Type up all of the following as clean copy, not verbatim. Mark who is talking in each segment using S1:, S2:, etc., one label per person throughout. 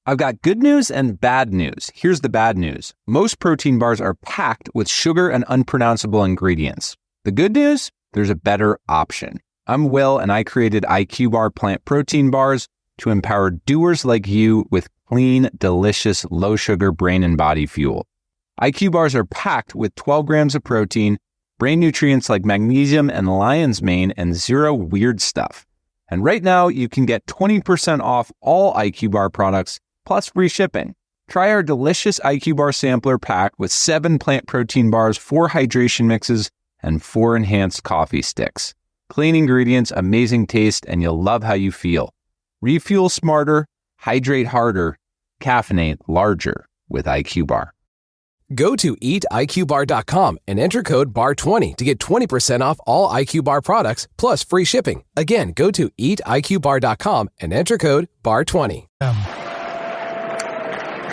S1: I've got good news and bad news. Here's the bad news. Most protein bars are packed with sugar and unpronounceable ingredients. The good news? There's a better option. I'm Will, and I created IQ Bar plant protein bars to empower doers like you with clean, delicious, low-sugar brain and body fuel. IQ bars are packed with 12 grams of protein, brain nutrients like magnesium and lion's mane, and zero weird stuff. And right now, you can get 20% off all IQ Bar products, plus free shipping. Try our delicious IQ Bar sampler pack with 7 plant protein bars, 4 hydration mixes, and 4 enhanced coffee sticks. Clean ingredients, amazing taste, and you'll love how you feel. Refuel smarter, hydrate harder, caffeinate larger with IQ Bar.
S2: Go to eatiqbar.com and enter code BAR20 to get 20% off all IQ Bar products plus free shipping. Again, go to eatiqbar.com and enter code BAR20.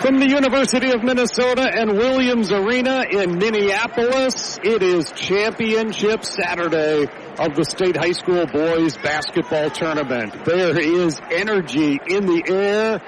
S3: From the University of Minnesota and Williams Arena in Minneapolis, it is Championship Saturday of the State High School Boys Basketball Tournament. There is energy in the air,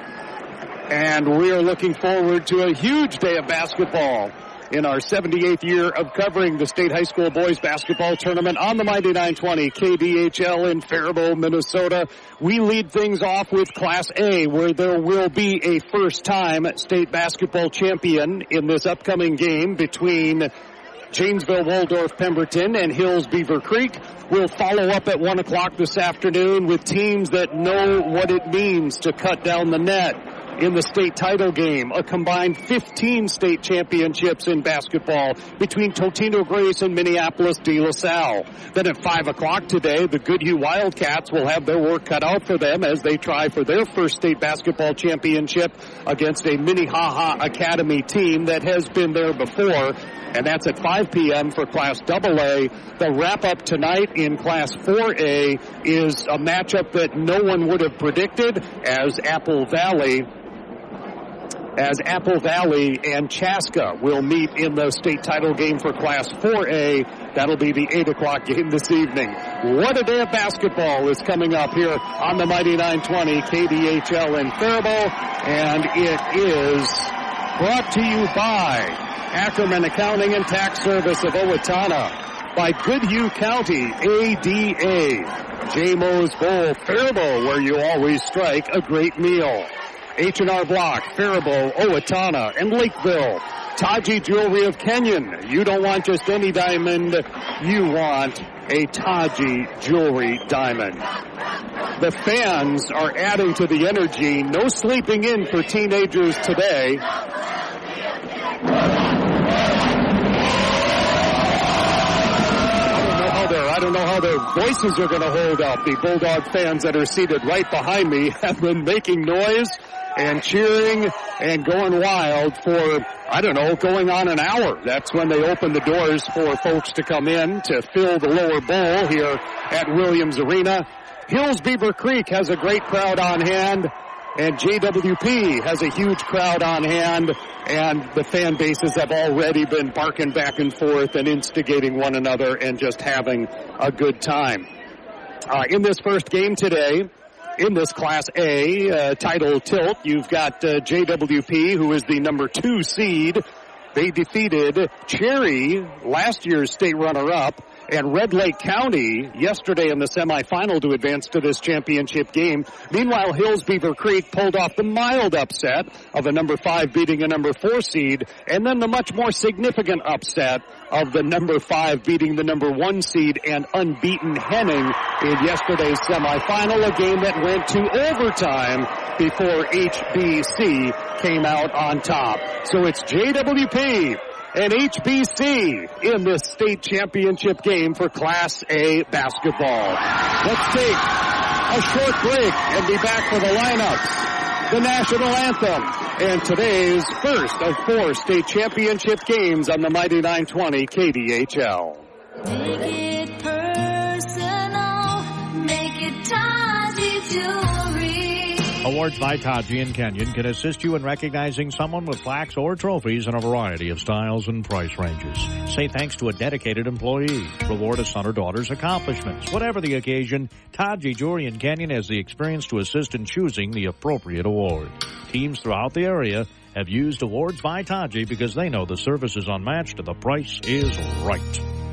S3: and we are looking forward to a huge day of basketball in our 78th year of covering the State High School Boys Basketball Tournament on the Mighty 920 KDHL in Faribault, Minnesota. We lead things off with Class A, where there will be a first-time state basketball champion in this upcoming game between Janesville-Waldorf-Pemberton and Hills-Beaver Creek. We'll follow up at 1 o'clock this afternoon with teams that know what it means to cut down the net in the state title game. A combined 15 state championships in basketball between Totino Grace and Minneapolis de La Salle. Then at 5 o'clock today, the Goodhue Wildcats will have their work cut out for them as they try for their first state basketball championship against a Minnehaha Academy team that has been there before. And that's at 5 p.m. for Class AA. The wrap-up tonight in Class 4A is a matchup that no one would have predicted as Apple Valley and Chaska will meet in the state title game for Class 4A. That'll be the 8 o'clock game this evening. What a day of basketball is coming up here on the Mighty 920 KDHL in Faribault. And it is brought to you by Ackerman Accounting and Tax Service of Owatonna, by Goodhue County, ADA, J-Mo's Bowl, Faribault, where you always strike a great meal. H&R Block, Faribault, Owatonna, and Lakeville. Taji Jewelry of Kenyon. You don't want just any diamond, you want a Taji Jewelry diamond. The fans are adding to the energy. No sleeping in for teenagers today. I don't know how their voices are going to hold up. The Bulldog fans that are seated right behind me have been making noise and cheering and going wild for, going on an hour. That's when they open the doors for folks to come in to fill the lower bowl here at Williams Arena. Hills-Beaver Creek has a great crowd on hand, and JWP has a huge crowd on hand, and the fan bases have already been barking back and forth and instigating one another and just having a good time. In this first game today, in this Class A title tilt, you've got JWP, who is the number 2 seed. They defeated Cherry, last year's state runner-up, and Red Lake County yesterday in the semifinal to advance to this championship game. Meanwhile, Hills-Beaver Creek pulled off the mild upset of a number 5 beating a number 4 seed, and then the much more significant upset of the number 5 beating the number 1 seed and unbeaten Henning in yesterday's semifinal, a game that went to overtime before HBC came out on top. So it's JWP and HBC in this state championship game for Class A basketball. Let's take a short break and be back for the lineups, the national anthem, and today's first of 4 state championship games on the Mighty 920 KDHL.
S4: Make it personal, make it Taji Jewelry. Awards by Taji and Kenyon can assist you in recognizing someone with plaques or trophies in a variety of styles and price ranges. Say thanks to a dedicated employee. Reward a son or daughter's accomplishments. Whatever the occasion, Taji Jewelry and Kenyon has the experience to assist in choosing the appropriate award. Teams throughout the area have used Awards by Taji because they know the service is unmatched and the price is right.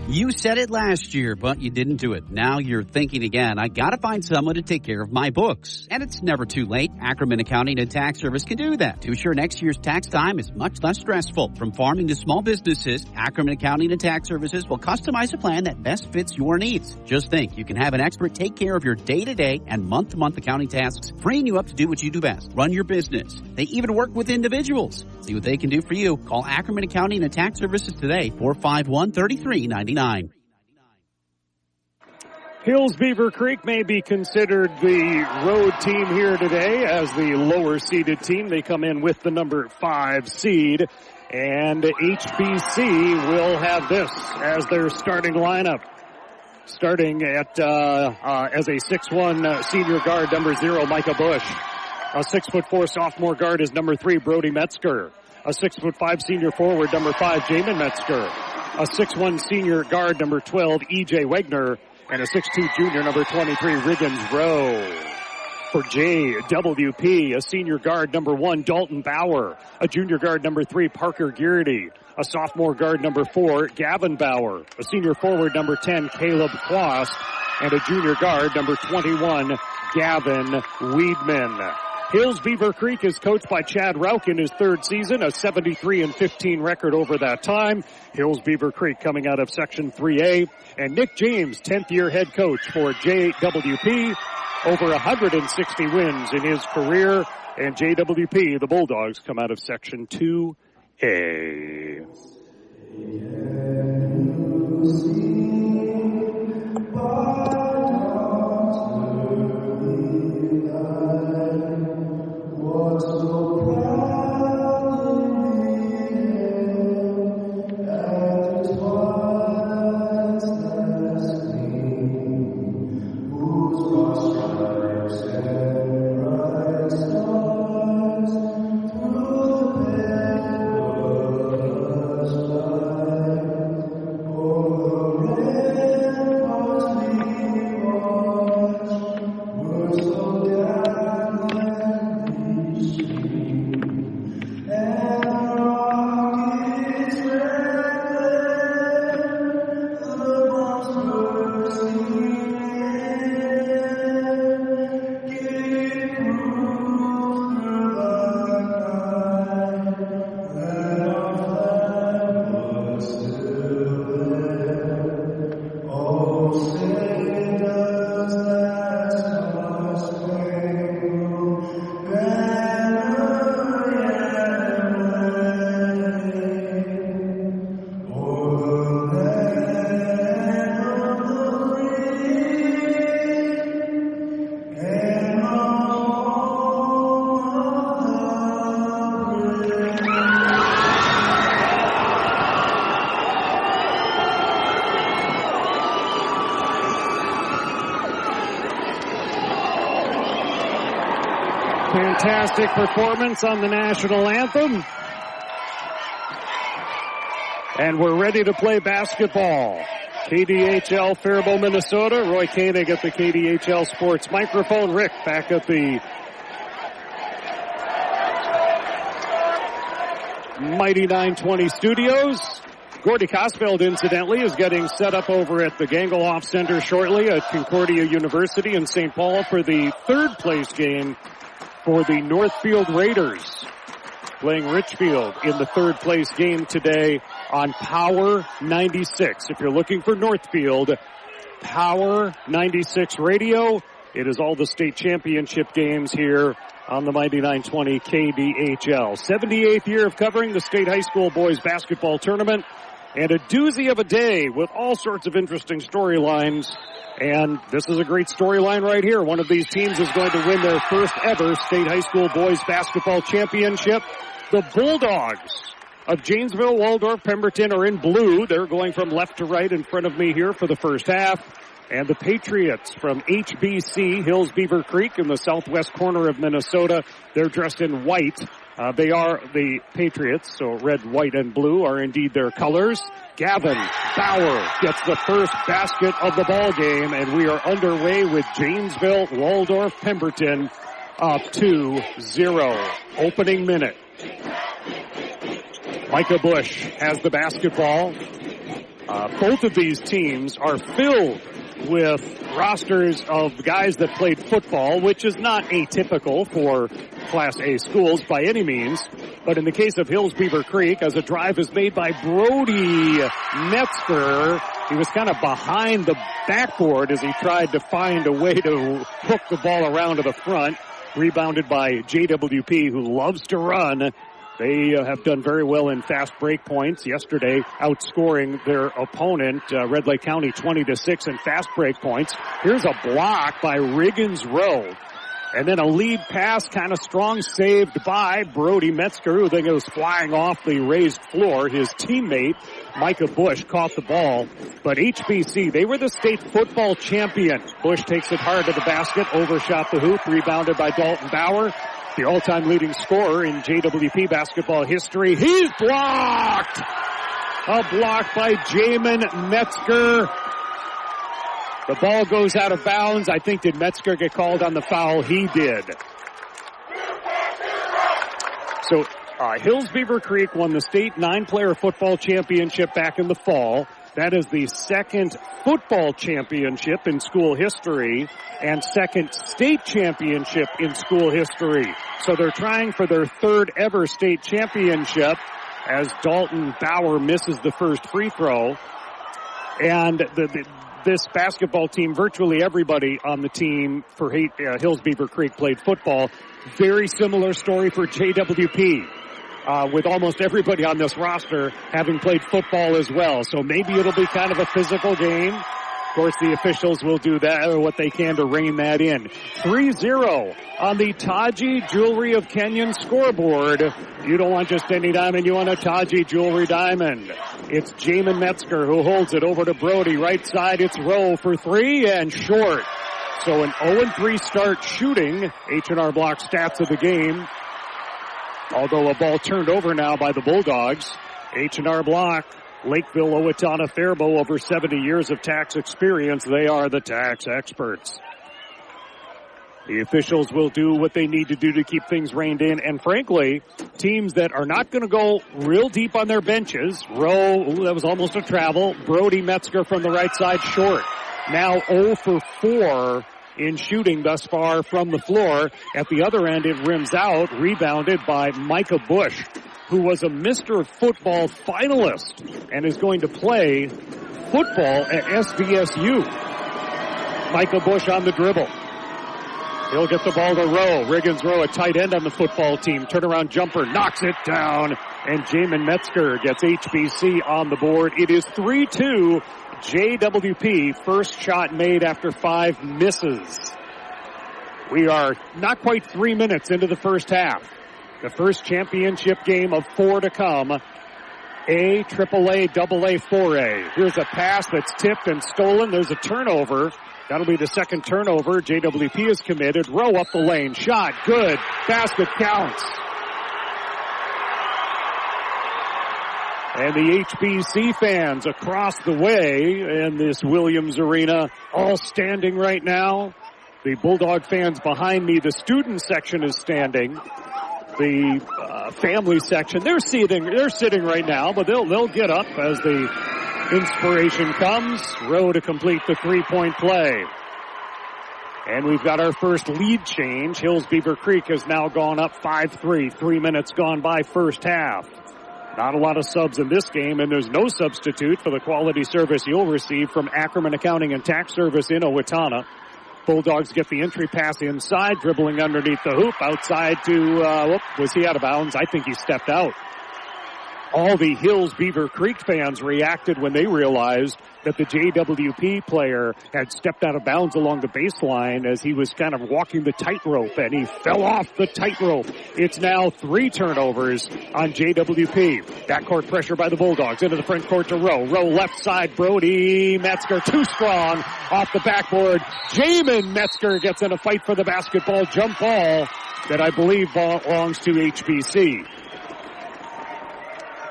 S5: You said it last year, but you didn't do it. Now you're thinking again, I gotta find someone to take care of my books. And it's never too late. Ackerman Accounting and Tax Service can do that to ensure next year's tax time is much less stressful. From farming to small businesses, Ackerman Accounting and Tax Services will customize a plan that best fits your needs. Just think, you can have an expert take care of your day-to-day and month-to-month accounting tasks, freeing you up to do what you do best, run your business. They even work with individuals. See what they can do for you. Call Ackerman Accounting and Tax Services today, 451-3399.
S3: Hills-Beaver Creek may be considered the road team here today as the lower seeded team. They come in with the number 5 seed, and HBC will have this as their starting lineup. Starting at as a 6'1" senior guard, number 0, Micah Bush. A 6'4" sophomore guard is number 3, Brody Metzger. A 6'5" senior forward, number 5, Jamin Metzger. A 6'1" senior guard, number 12, EJ Wegner. And a 6'2" junior, number 23, Riggins Rowe. For JWP, a senior guard, number 1, Dalton Bauer. A junior guard, number 3, Parker Geardy. A sophomore guard, number 4, Gavin Bauer. A senior forward, number 10, Caleb Quast. And a junior guard, number 21, Gavin Weedman. Hills-Beaver Creek is coached by Chad Rauch in his 3rd season, a 73-15 record over that time. Hills-Beaver Creek coming out of Section 3A. And Nick James, 10th year head coach for JWP, over 160 wins in his career. And JWP, the Bulldogs, come out of Section 2A. Fantastic performance on the national anthem. And we're ready to play basketball. KDHL Faribault, Minnesota. Roy Koenig at the KDHL Sports microphone. Rick back at the Mighty 920 studios. Gordy Kosfeld, incidentally, is getting set up over at the Gangaloff Center shortly at Concordia University in St. Paul for the 3rd place game for the Northfield Raiders, playing Richfield in the 3rd place game today on Power 96. If you're looking for Northfield, Power 96 radio. It is all the state championship games here on the Mighty 920 KDHL. 78th year of covering the state high school boys basketball tournament, and a doozy of a day with all sorts of interesting storylines. And this is a great storyline right here. One of these teams is going to win their first ever state high school boys basketball championship. The Bulldogs of Janesville-Waldorf-Pemberton are in blue. They're going from left to right in front of me here for the first half. And the Patriots from HBC, Hills-Beaver Creek in the southwest corner of Minnesota. They're dressed in white. They are the Patriots, so red, white, and blue are indeed their colors. Gavin Bauer gets the first basket of the ball game, and we are underway with Janesville-Waldorf-Pemberton up 2-0. Opening minute. Micah Bush has the basketball. Both of these teams are filled with rosters of guys that played football, which is not atypical for Class A schools by any means. But in the case of Hills-Beaver Creek, as a drive is made by Brody Metzger, he was kind of behind the backboard as he tried to find a way to hook the ball around to the front. Rebounded by JWP, who loves to run. They have done very well in fast break points. Yesterday, outscoring their opponent, Red Lake County, 20-6 in fast break points. Here's a block by Riggins Rowe. And then a lead pass, kind of strong, saved by Brody Metzger, who then goes flying off the raised floor. His teammate, Micah Bush, caught the ball. But HBC, they were the state football champion. Bush takes it hard to the basket, overshot the hoop, rebounded by Dalton Bauer, the all-time leading scorer in JWP basketball history. He's blocked! A block by Jamin Metzger. The ball goes out of bounds. I think, did Metzger get called on the foul? He did. So, Hills-Beaver Creek won the state 9-player football championship back in the fall. That is the second football championship in school history and second state championship in school history. So they're trying for their third ever state championship as Dalton Bauer misses the first free throw. And this basketball team, virtually everybody on the team for Hills-Beaver Creek played football. Very similar story for JWP. With almost everybody on this roster having played football as well. So maybe it'll be kind of a physical game. Of course, the officials will do that or what they can to rein that in. 3-0 on the Taji Jewelry of Kenyon scoreboard. You don't want just any diamond, you want a Taji Jewelry diamond. It's Jamin Metzger who holds it over to Brody. Right side, it's Rowe for three and short. So an 0-3 start shooting. H&R Block stats of the game. Although a ball turned over now by the Bulldogs. H&R Block, Lakeville, Owatonna, Faribault, over 70 years of tax experience. They are the tax experts. The officials will do what they need to do to keep things reined in. And frankly, teams that are not going to go real deep on their benches. Rowe, that was almost a travel. Brody Metzger from the right side, short. Now 0 for 4 in shooting thus far from the floor. At the other end, it rims out, rebounded by Micah Bush, who was a Mr. Football finalist and is going to play football at SVSU. Micah Bush on the dribble. He'll get the ball to Rowe. Riggins Rowe, a tight end on the football team. Turnaround jumper, knocks it down. And Jamin Metzger gets HBC on the board. It is 3-2. JWP, first shot made after 5 misses. We are not quite 3 minutes into the first half. The first championship game of 4 to come. A, AAA, AA, 4A. Here's a pass that's tipped and stolen. There's a turnover. That'll be the second turnover. JWP is committed. Rowe up the lane. Shot. Good. Basket counts. And the HBC fans across the way in this Williams Arena all standing right now. The Bulldog fans behind me, the student section is standing. The family section, they're sitting right now, but they'll get up as the inspiration comes. Rowe to complete the 3-point play. And we've got our first lead change. Hills-Beaver Creek has now gone up 5-3. 3 minutes gone by first half. Not a lot of subs in this game, and there's no substitute for the quality service you'll receive from Ackerman Accounting and Tax Service in Owatonna. Bulldogs get the entry pass inside, dribbling underneath the hoop, outside to, was he out of bounds? I think he stepped out. all the Hills-Beaver Creek fans reacted when they realized that the JWP player had stepped out of bounds along the baseline as he was kind of walking the tightrope, and he fell off the tightrope. It's now 3 turnovers on JWP. Backcourt pressure by the Bulldogs into the front court to Rowe. Rowe left side, Brody Metzger too strong off the backboard. Jamin Metzger gets in a fight for the basketball. Jump ball that I believe belongs to HBC.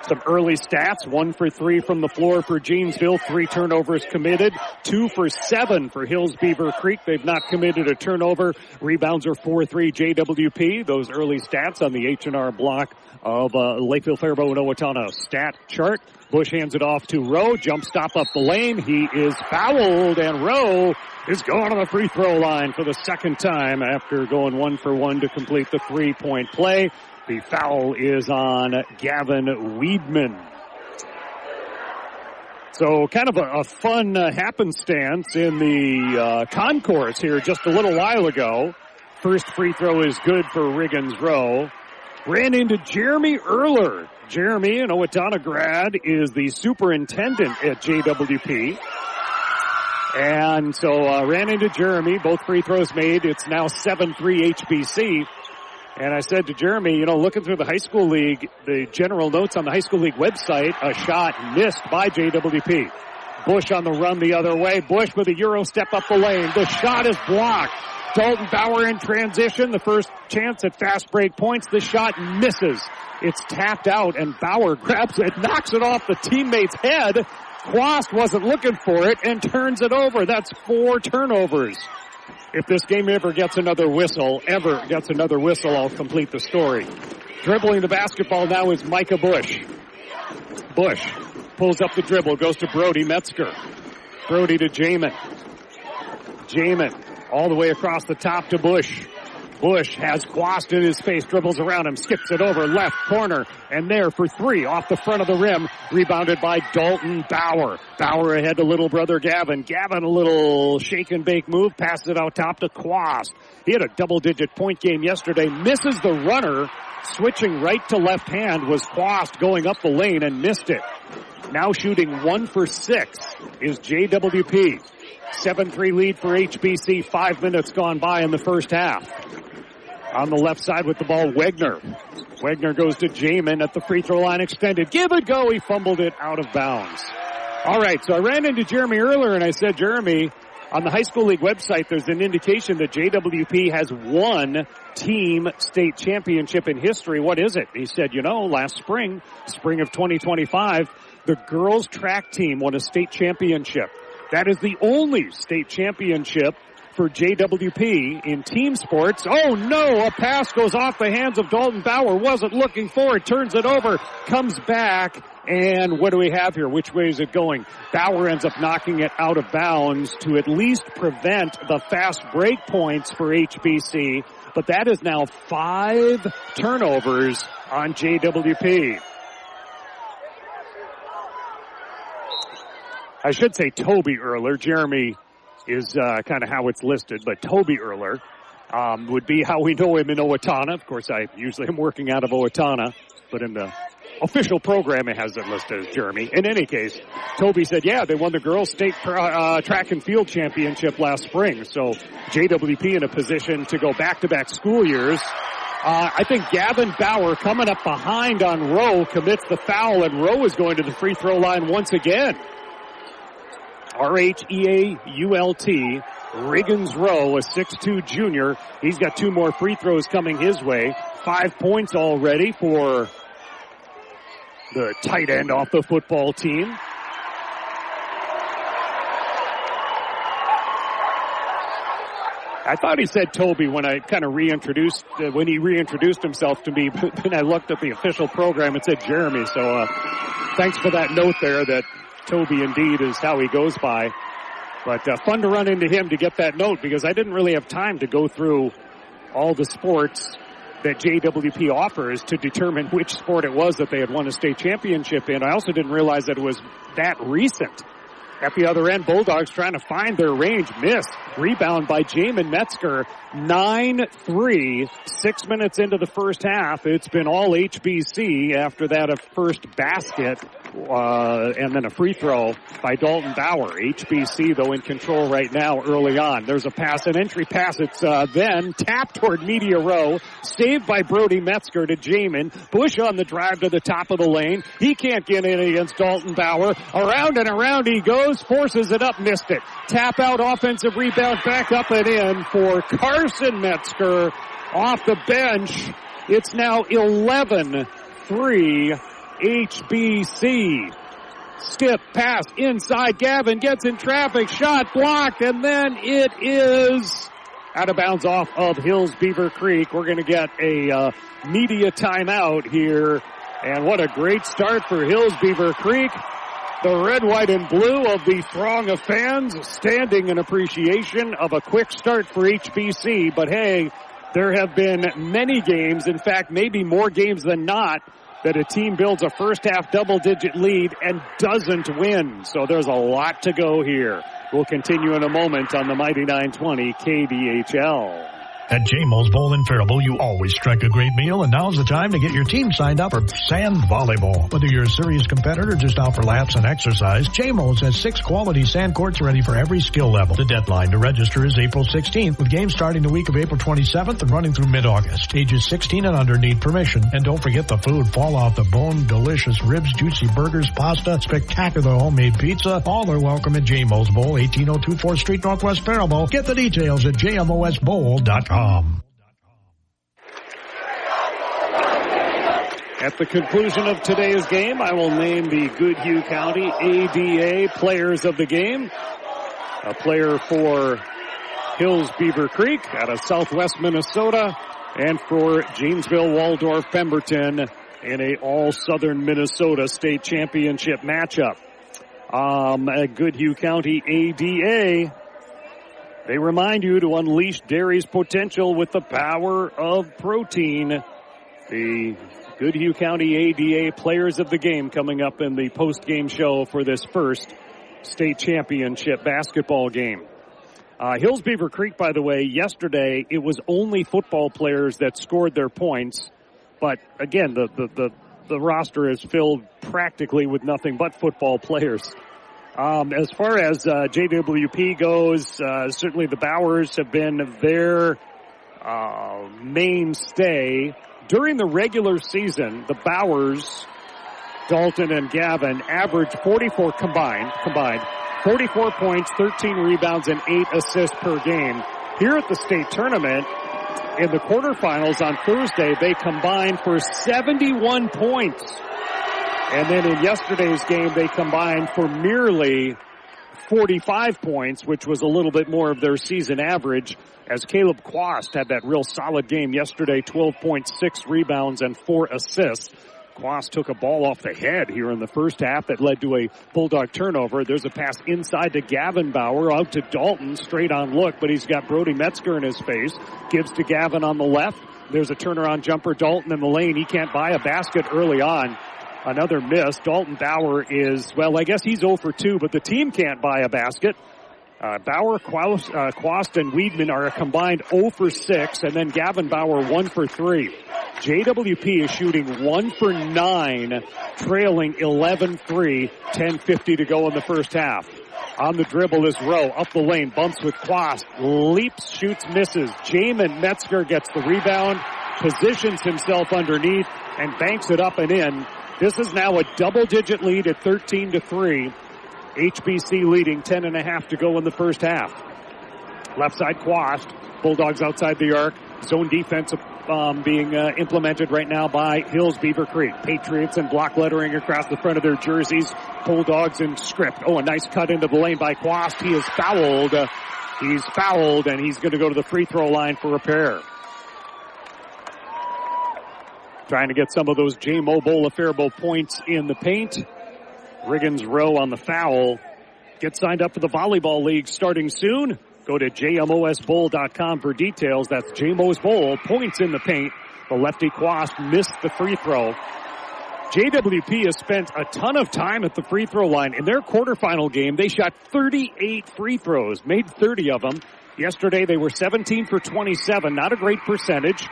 S3: Some early stats, 1 for 3 from the floor for Janesville, 3 turnovers committed, 2 for 7 for Hills-Beaver Creek. They've not committed a turnover. Rebounds are 4-3 JWP. Those early stats on the H&R block of Lakeville, Faribault, and Owatonna stat chart. Bush hands it off to Rowe. Jump stop up the lane. He is fouled, and Rowe is going to the free throw line for the second time after going 1 for 1 to complete the 3-point play. The foul is on Gavin Weedman. So kind of a fun happenstance in the concourse here just a little while ago. First free throw is good for Riggins Rowe. Ran into Jeremy Erler. Jeremy, an Owatonna grad, is the superintendent at JWP. And so ran into Jeremy. Both free throws made. It's now 7-3 HBC. And I said to Jeremy, you know, looking through the high school league, the general notes on the high school league website, a shot missed by JWP. Bush on the run the other way. Bush with a Euro step up the lane. The shot is blocked. Dalton Bauer in transition. The first chance at fast break points. The shot misses. It's tapped out, and Bauer grabs it, knocks it off the teammate's head. Quast wasn't looking for it and turns it over. That's 4 turnovers. If this game ever gets another whistle, I'll complete the story. Dribbling the basketball now is Micah Bush. Bush pulls up the dribble, goes to Brody Metzger. Brody to Jamin. Jamin all the way across the top to Bush. Bush has Quast in his face, dribbles around him, skips it over, left corner, and there for 3 off the front of the rim, rebounded by Dalton Bauer. Bauer ahead to little brother Gavin. Gavin, a little shake and bake move, passes it out top to Quast. He had a double-digit point game yesterday, misses the runner, switching right to left hand was Quast going up the lane and missed it. Now shooting 1 for 6 is JWP. 7-3 lead for HBC, 5 minutes gone by in the first half. On the left side with the ball, Wegner. Wegner goes to Jamin at the free throw line extended. Give it go. He fumbled it out of bounds. All right, so I ran into Jeremy earlier and I said, Jeremy, on the high school league website, there's an indication that JWP has won team state championship in history. What is it? He said, you know, last spring of 2025, the girls track team won a state championship. That is the only state championship for JWP in team sports. Oh no, a pass goes off the hands of Dalton Bauer. Wasn't looking for it, turns it over, comes back, and what do we have here? Which way is it going? Bauer ends up knocking it out of bounds to at least prevent the fast break points for HBC, but that is now 5 turnovers on JWP. I should say Toby Erler. Jeremy is kind of how it's listed, but Toby Erler would be how we know him in Owatonna. Of course, I usually am working out of Owatonna, but in the official program it has it listed as Jeremy. In any case, Toby said, yeah, they won the girls' state track and field championship last spring, so JWP in a position to go back-to-back school years. I think Gavin Bauer coming up behind on Rowe commits the foul, and Rowe is going to the free throw line once again. R-H-E-A-U-L-T, Riggins Rowe, a 6'2 junior. He's got 2 more free throws coming his way. 5 points already for the tight end off the football team. I thought he said Toby when I kind of when he reintroduced himself to me, but then I looked at the official program, it said Jeremy, so thanks for that note there that Toby indeed is how he goes by. But fun to run into him to get that note because I didn't really have time to go through all the sports that JWP offers to determine which sport it was that they had won a state championship in. I also didn't realize that it was that recent At the other end, Bulldogs trying to find their range. Missed. Rebound by Jamin Metzger. 9-3. 6 minutes into the first half. It's been all HBC after that a first basket. And then a free throw by Dalton Bauer. HBC, though, in control right now early on. There's a pass, an entry pass. It's then tapped toward media row. Saved by Brody Metzger to Jamin. Bush on the drive to the top of the lane. He can't get in against Dalton Bauer. Around and around he goes. Forces it up. Missed it. Tap out offensive rebound. Back up and in for Carson Metzger off the bench. It's now 11-3 HBC. Skip, pass, inside. Gavin gets in traffic. Shot blocked, and then it is out of bounds off of Hills-Beaver Creek. We're going to get a media timeout here. And what a great start for Hills-Beaver Creek. The red, white, and blue of the throng of fans standing in appreciation of a quick start for HBC. But hey, there have been many games, in fact, maybe more games than not, that a team builds a first half double-digit lead and doesn't win. So there's a lot to go here. We'll continue in a moment on the Mighty 920 KDHL.
S4: At J-Mo's Bowl in Faribault, you always strike a great meal, and now's the time to get your team signed up for sand volleyball. Whether you're a serious competitor just out for laps and exercise, J-Mo's has 6 quality sand courts ready for every skill level. The deadline to register is April 16th, with games starting the week of April 27th and running through mid-August. Ages 16 and under need permission. And don't forget the food. Fall off the bone, delicious ribs, juicy burgers, pasta, spectacular homemade pizza. All are welcome at J-Mo's Bowl, 1802 4th Street, Northwest Faribault. Get the details at jmosbowl.com.
S3: At the conclusion of today's game, I will name the Goodhue County ADA players of the game. A player for Hills-Beaver Creek out of southwest Minnesota, and for Janesville-Waldorf-Pemberton in a all-southern Minnesota state championship matchup. At Goodhue County ADA, they remind you to unleash dairy's potential with the power of protein. The Goodhue County ADA players of the game coming up in the post-game show for this first state championship basketball game. Hills-Beaver Creek, by the way, yesterday it was only football players that scored their points. But again, the roster is filled practically with nothing but football players. As far as JWP goes, certainly the Bowers have been their mainstay. During the regular season, the Bowers, Dalton and Gavin, averaged 44 combined, 44 points, 13 rebounds, and 8 assists per game. Here at the state tournament, in the quarterfinals on Thursday, they combined for 71 points. And then in yesterday's game, they combined for merely 45 points, which was a little bit more of their season average, as Caleb Quast had that real solid game yesterday, 12.6 rebounds and 4 assists. Quast took a ball off the head here in the first half that led to a Bulldog turnover. There's a pass inside to Gavin Bauer, out to Dalton, straight on look, but he's got Brody Metzger in his face. Gives to Gavin on the left. There's a turnaround jumper, Dalton in the lane. He can't buy a basket early on. Another miss. Dalton Bauer is, well, I guess he's 0 for 2, but the team can't buy a basket. Bauer, Quast, and Weedman are a combined 0 for 6, and then Gavin Bauer 1 for 3. JWP is shooting 1 for 9, trailing 11-3, 10:50 to go in the first half. On the dribble is Rowe, up the lane, bumps with Quast, leaps, shoots, misses. Jamin Metzger gets the rebound, positions himself underneath, and banks it up and in. This is now a double-digit lead at 13-3. HBC leading 10.5 to go in the first half. Left side Quast. Bulldogs outside the arc. Zone defense being implemented right now by Hills-Beaver Creek. Patriots in block lettering across the front of their jerseys. Bulldogs in script. Oh, a nice cut into the lane by Quast. He is fouled. He's fouled, and he's going to go to the free throw line for repair. Trying to get some of those J-Mo Bowl of Faribault points in the paint. Riggins Rowe on the foul. Get signed up for the Volleyball League starting soon. Go to jmosbowl.com for details. That's J-Mo's Bowl. Points in the paint. The lefty Quast missed the free throw. JWP has spent a ton of time at the free throw line. In their quarterfinal game, they shot 38 free throws, made 30 of them. Yesterday, they were 17 for 27, not a great percentage.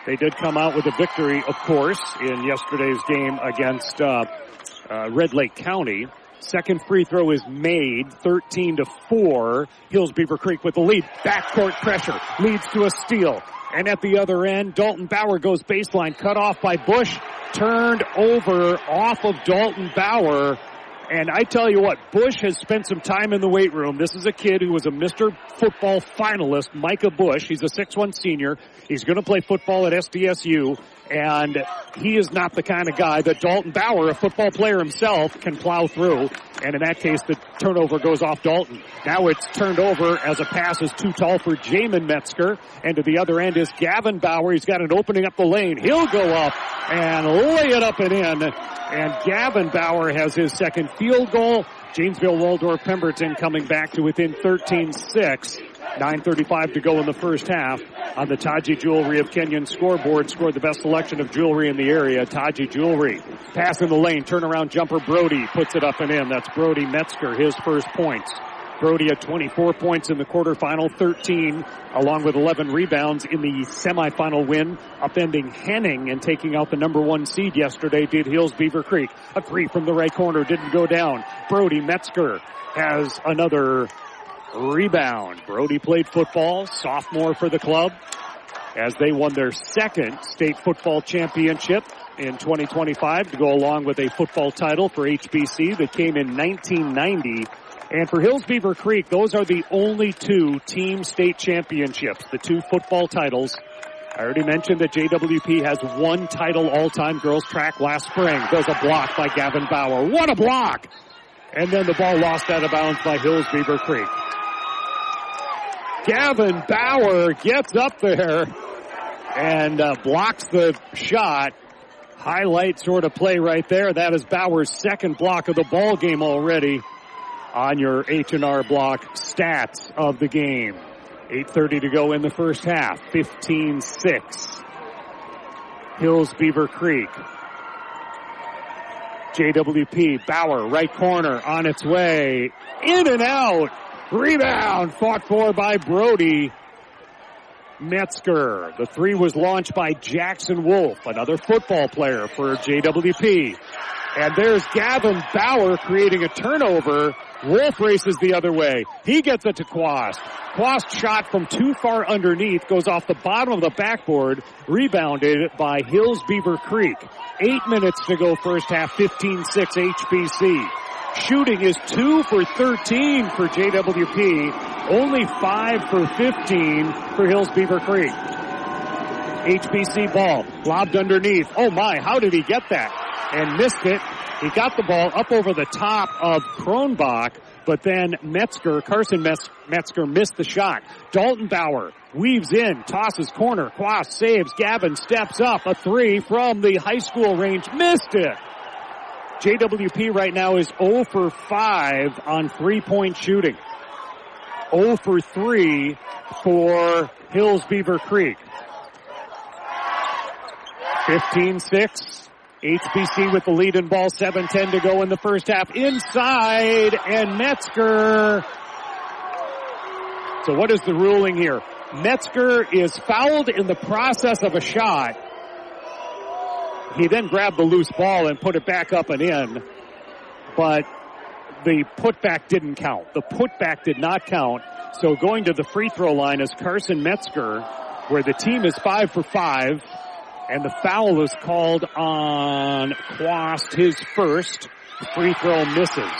S3: They did come out with a victory, of course, in yesterday's game against Red Lake County. Second free throw is made, 13-4. Hills-Beaver Creek with the lead. Backcourt pressure leads to a steal. And at the other end, Dalton Bauer goes baseline, cut off by Bush, turned over off of Dalton Bauer. And I tell you what, Bush has spent some time in the weight room. This is a kid who was a Mr. Football finalist, Micah Bush. He's a 6'1 senior. He's going to play football at SDSU. And he is not the kind of guy that Dalton Bauer, a football player himself, can plow through. And in that case, the turnover goes off Dalton. Now it's turned over as a pass is too tall for Jamin Metzger. And to the other end is Gavin Bauer. He's got an opening up the lane. He'll go up and lay it up and in. And Gavin Bauer has his second field goal. Janesville-Waldorf-Pemberton coming back to within 13-6. 9:35 to go in the first half. On the Taji Jewelry of Kenyon scoreboard, scored the best selection of jewelry in the area, Taji Jewelry. Pass in the lane, turnaround jumper, Brody puts it up and in. That's Brody Metzger, his first points. Brody had 24 points in the quarterfinal, 13, along with 11 rebounds in the semifinal win, upending Henning and taking out the number 1 seed yesterday, did Hills-Beaver Creek. A three from the right corner, didn't go down. Brody Metzger has another rebound. Brody played football, sophomore for the club, as they won their second state football championship in 2025 to go along with a football title for HBC that came in 1990. And for Hills-Beaver Creek, those are the only 2 team state championships, the 2 football titles. I already mentioned that JWP has 1 title all-time girls track last spring. There's a block by Gavin Bauer. What a block! And then the ball lost out of bounds by Hills-Beaver Creek. Gavin Bauer gets up there and blocks the shot. Highlight sort of play right there. That is Bauer's second block of the ball game already on your H&R Block stats of the game. 8:30 to go in the first half. 15-6. Hills-Beaver Creek. JWP, Bauer, right corner, on its way. In and out. Rebound fought for by Brody Metzger. The three was launched by Jackson Wolf, another football player for JWP. And there's Gavin Bauer creating a turnover. Wolf races the other way. He gets it to Quast. Quast shot from too far underneath, goes off the bottom of the backboard, rebounded by Hills-Beaver Creek. 8 minutes to go first half, 15-6 HBC. Shooting is 2 for 13 for JWP, only 5 for 15 for Hills-Beaver Creek. HBC ball, lobbed underneath. Oh my, how did he get that? And missed it. He got the ball up over the top of Kronbach, but then Carson Metzger missed the shot. Dalton Bauer weaves in, tosses corner, Quast saves, Gavin steps up, a three from the high school range, missed it. JWP right now is 0 for 5 on 3-point shooting. 0 for 3 for Hills-Beaver Creek. 15-6. HBC with the lead in ball, 7:10 to go in the first half. Inside, and Metzger. So what is the ruling here? Metzger is fouled in the process of a shot. He then grabbed the loose ball and put it back up and in. But the putback didn't count. The putback did not count. So going to the free throw line is Carson Metzger, where the team is 5 for 5. And the foul is called on Quast, his first. Free throw misses.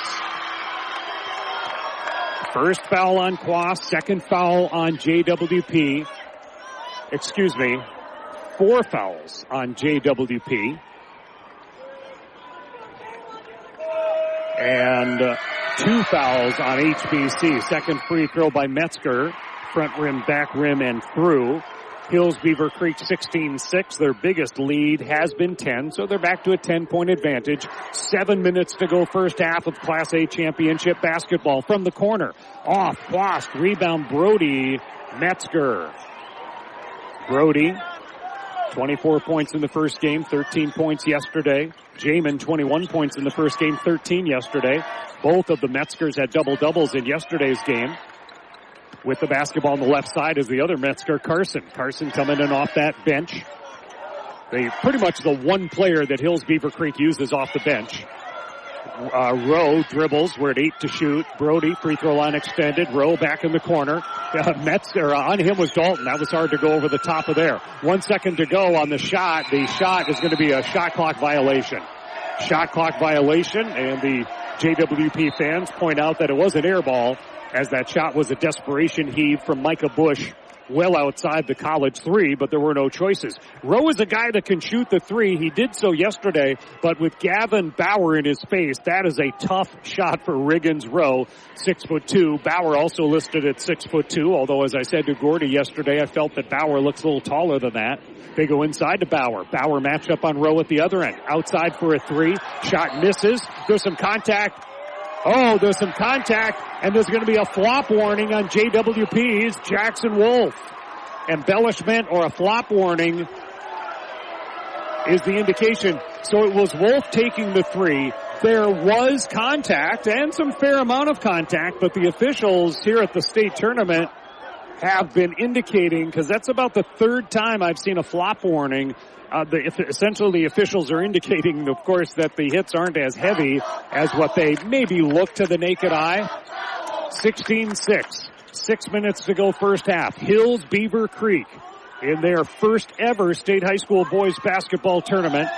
S3: First foul on Quast, second foul on JWP. 4 fouls on JWP. And 2 fouls on HBC. Second free throw by Metzger. Front rim, back rim, and through. Hills-Beaver Creek 16-6. Their biggest lead has been 10, so they're back to a 10-point advantage. 7 minutes to go first half of Class A championship basketball. From the corner, off, Quast, rebound Brody Metzger. Brody 24 points in the first game, 13 points yesterday. Jamin, 21 points in the first game, 13 yesterday. Both of the Metzgers had double-doubles in yesterday's game. With the basketball on the left side is the other Metzger, Carson. Carson coming in off that bench. They pretty much the one player that Hills-Beaver Creek uses off the bench. Rowe dribbles. We're at 8 to shoot. Brody, free throw line extended. Rowe back in the corner. Metzger, on him was Dalton. That was hard to go over the top of there. 1 second to go on the shot. The shot is going to be a shot clock violation. Shot clock violation, and the JWP fans point out that it was an air ball, as that shot was a desperation heave from Micah Bush well outside the college three, but there were no choices. Rowe is a guy that can shoot the three. He did so yesterday, but with Gavin Bauer in his face, that is a tough shot for Riggins Rowe, 6'2". Bauer also listed at 6'2", although as I said to Gordy yesterday, I felt that Bauer looks a little taller than that. They go inside to Bauer. Bauer matched up on Rowe at the other end. Outside for a three. Shot misses. There's some contact. Oh, there's some contact, and there's going to be a flop warning on JWP's Jackson Wolf. Embellishment or a flop warning is the indication. So it was Wolf taking the three. There was contact and some fair amount of contact, but the officials here at the state tournament have been indicating, because that's about the third time I've seen a flop warning. Essentially, the officials are indicating, of course, that the hits aren't as heavy as what they maybe look to the naked eye. 16-6. 6 minutes to go first half. Hills-Beaver Creek in their first ever state high school boys basketball tournament.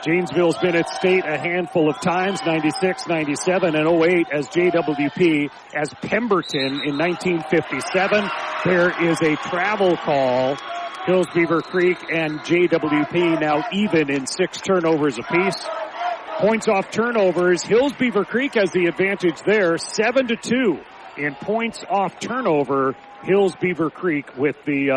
S3: Janesville's been at state a handful of times, 96, 97, and 08 as JWP, as Pemberton in 1957. There is a travel call. Hills-Beaver Creek and JWP now even in 6 turnovers apiece. Points off turnovers. Hills-Beaver Creek has the advantage there, 7-2 in points off turnover. Hills-Beaver Creek with the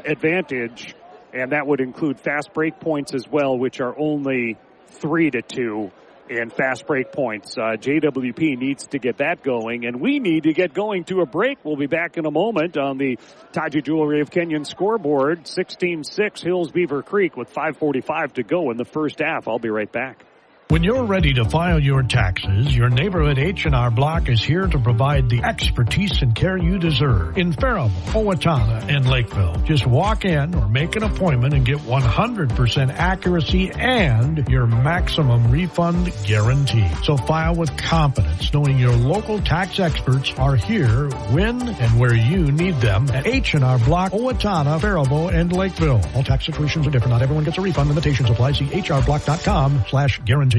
S3: advantage, and that would include fast break points as well, which are only 3-2 in fast break points. JWP needs to get that going, and we need to get going to a break. We'll be back in a moment on the Taji Jewelry of Kenyon scoreboard. 16-6 Hills-Beaver Creek with 5:45 to go in the first half. I'll be right back.
S4: When you're ready to file your taxes, your neighborhood H&R Block is here to provide the expertise and care you deserve in Faribault, Owatonna, and Lakeville. Just walk in or make an appointment and get 100% accuracy and your maximum refund guarantee. So file with confidence, knowing your local tax experts are here when and where you need them at H&R Block, Owatonna, Faribault, and Lakeville. All tax situations are different. Not everyone gets a refund. Limitations apply. See hrblock.com/guarantee.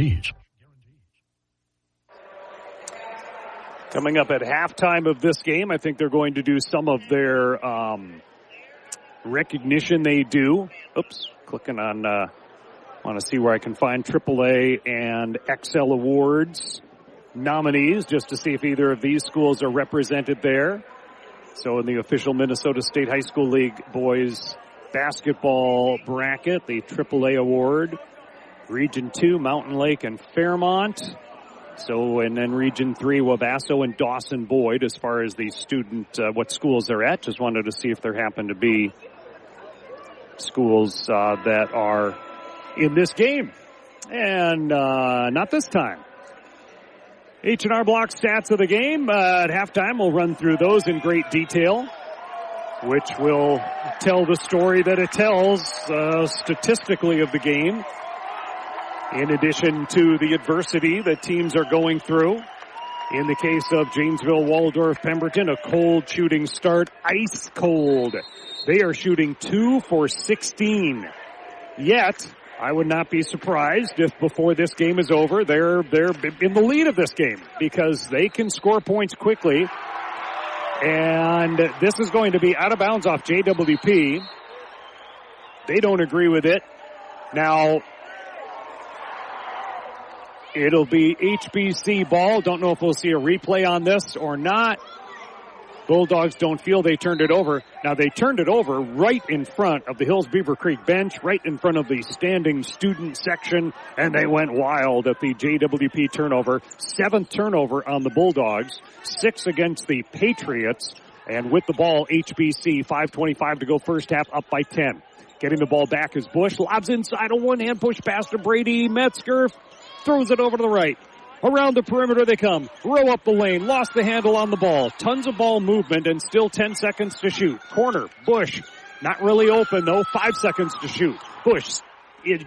S3: Coming up at halftime of this game, I think they're going to do some of their recognition they do. Oops, clicking on, want to see where I can find AAA and XL Awards nominees, just to see if either of these schools are represented there. So in the official Minnesota State High School League boys basketball bracket, the AAA award, Region 2, Mountain Lake and Fairmont. So, and then Region 3, Wabasso and Dawson Boyd as far as the student, what schools they're at. Just wanted to see if there happen to be schools that are in this game. And not this time. H&R Block stats of the game. At halftime, we'll run through those in great detail, which will tell the story that it tells statistically of the game. In addition to the adversity that teams are going through. In the case of Janesville-Waldorf-Pemberton, a cold shooting start, ice cold. They are shooting 2 for 16. Yet, I would not be surprised if before this game is over, they're in the lead of this game, because they can score points quickly. And this is going to be out of bounds off JWP. They don't agree with it. Now, it'll be HBC ball. Don't know if we'll see a replay on this or not. Bulldogs don't feel they turned it over. Now, they turned it over right in front of the Hills-Beaver Creek bench, right in front of the standing student section, and they went wild at the JWP turnover. 7th turnover on the Bulldogs, 6 against the Patriots, and with the ball, HBC, 5:25 to go first half, up by 10. Getting the ball back is Bush. Lobs inside, a one-hand push pass to Brady. Metzger throws it over to the right. Around the perimeter they come. Row up the lane. Lost the handle on the ball. Tons of ball movement and still 10 seconds to shoot. Corner. Bush. Not really open though. 5 seconds to shoot. Bush.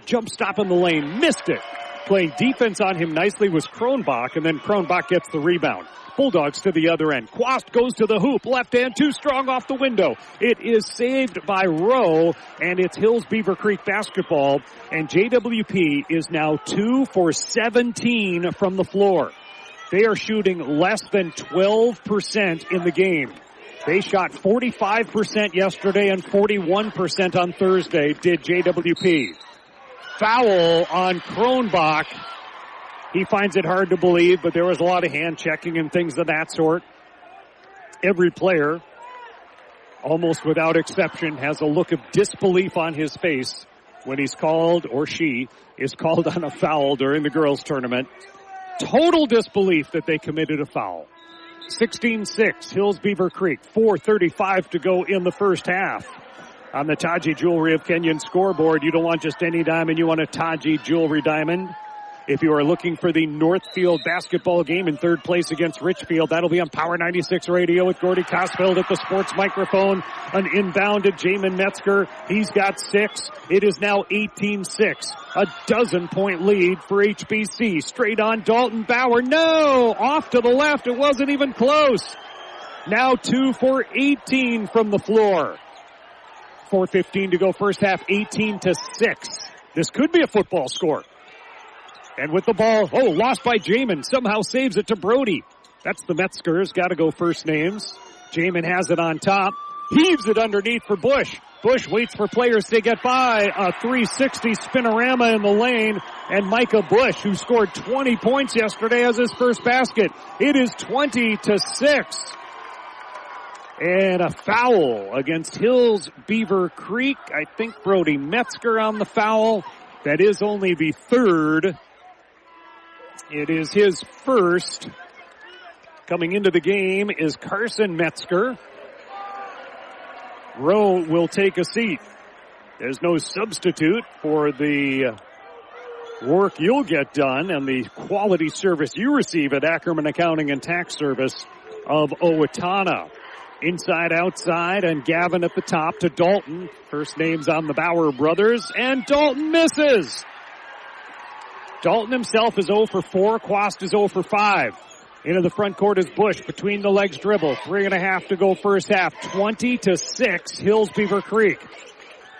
S3: Jump stop in the lane. Missed it. Playing defense on him nicely was Kronbach, and then Kronbach gets the rebound. Bulldogs to the other end. Quast goes to the hoop. Left hand too strong off the window. It is saved by Rowe, and it's Hills-Beaver Creek basketball. And JWP is now 2 for 17 from the floor. They are shooting less than 12% in the game. They shot 45% yesterday and 41% on Thursday, did JWP. Foul on Kronbach. He finds it hard to believe, but there was a lot of hand checking and things of that sort. Every player, almost without exception, has a look of disbelief on his face when he's called, or she is called on a foul during the girls' tournament. Total disbelief that they committed a foul. 16-6, Hills-Beaver Creek, 4:35 to go in the first half. On the Taji Jewelry of Kenyon scoreboard, you don't want just any diamond, you want a Taji Jewelry diamond. If you are looking for the Northfield basketball game in third place against Richfield, that'll be on Power 96 Radio with Gordy Cosfeld at the sports microphone. An inbound to Jamin Metzger. He's got 6. It is now 18-6. A 12-point lead for HBC. Straight on Dalton Bauer. No! Off to the left. It wasn't even close. Now 2 for 18 from the floor. 4:15 to go first half. 18-6. This could be a football score. And with the ball, lost by Jamin. Somehow saves it to Brody. That's the Metzgers. Got to go first names. Jamin has it on top. Heaves it underneath for Bush. Bush waits for players to get by. A 360 spinorama in the lane. And Micah Bush, who scored 20 points yesterday, has his first basket. It is 20-6. And a foul against Hills-Beaver Creek. I think Brody Metzger on the foul. That is only the third. It is his first. Coming into the game is Carson Metzger. Rowe will take a seat. There's no substitute for the work you'll get done and the quality service you receive at Ackerman Accounting and Tax Service of Owatonna. Inside, outside, and Gavin at the top to Dalton. First names on the Bauer brothers, and Dalton misses. Dalton himself is 0 for 4. Quast is 0 for 5. Into the front court is Bush. Between the legs dribble. 3.5 to go first half. 20-6, Hills-Beaver Creek.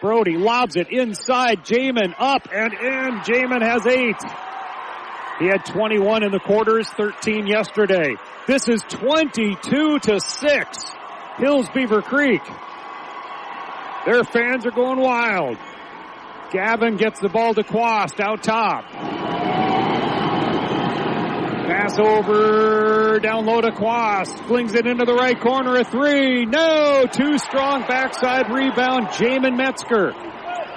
S3: Brody lobs it inside. Jamin up and in. Jamin has 8. He had 21 in the quarters, 13 yesterday. This is 22-6. Hills-Beaver Creek. Their fans are going wild. Gavin gets the ball to Quast out top. Pass over, down low to Quast. Flings it into the right corner, a 3. No! Too strong backside rebound, Jamin Metzger.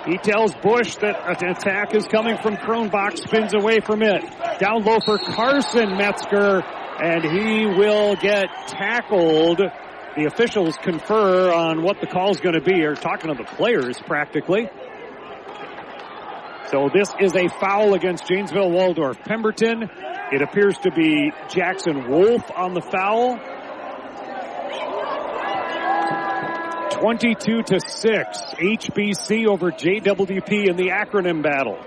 S3: He tells Bush that an attack is coming from Kronbach, spins away from it. Down low for Carson Metzger, and he will get tackled. The officials confer on what the call is going to be. They're talking to the players practically. So this is a foul against Janesville-Waldorf-Pemberton. It appears to be Jackson Wolf on the foul. 22-6. HBC over JWP in the acronym battle.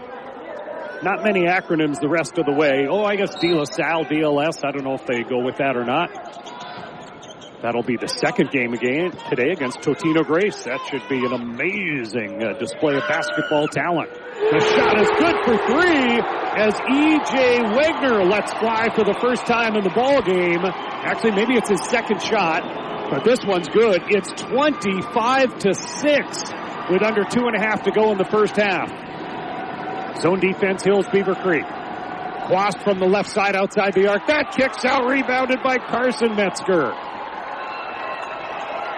S3: Not many acronyms the rest of the way. I guess De La Salle, DLS. I don't know if they go with that or not. That'll be the second game again today against Totino Grace. That should be an amazing display of basketball talent. The shot is good for 3 as E.J. Wegner lets fly for the first time in the ball game. Actually, maybe it's his second shot, but this one's good. It's 25-6 with under 2.5 to go in the first half. Zone defense, Hills-Beaver Creek. Quast from the left side outside the arc. That kicks out, rebounded by Carson Metzger.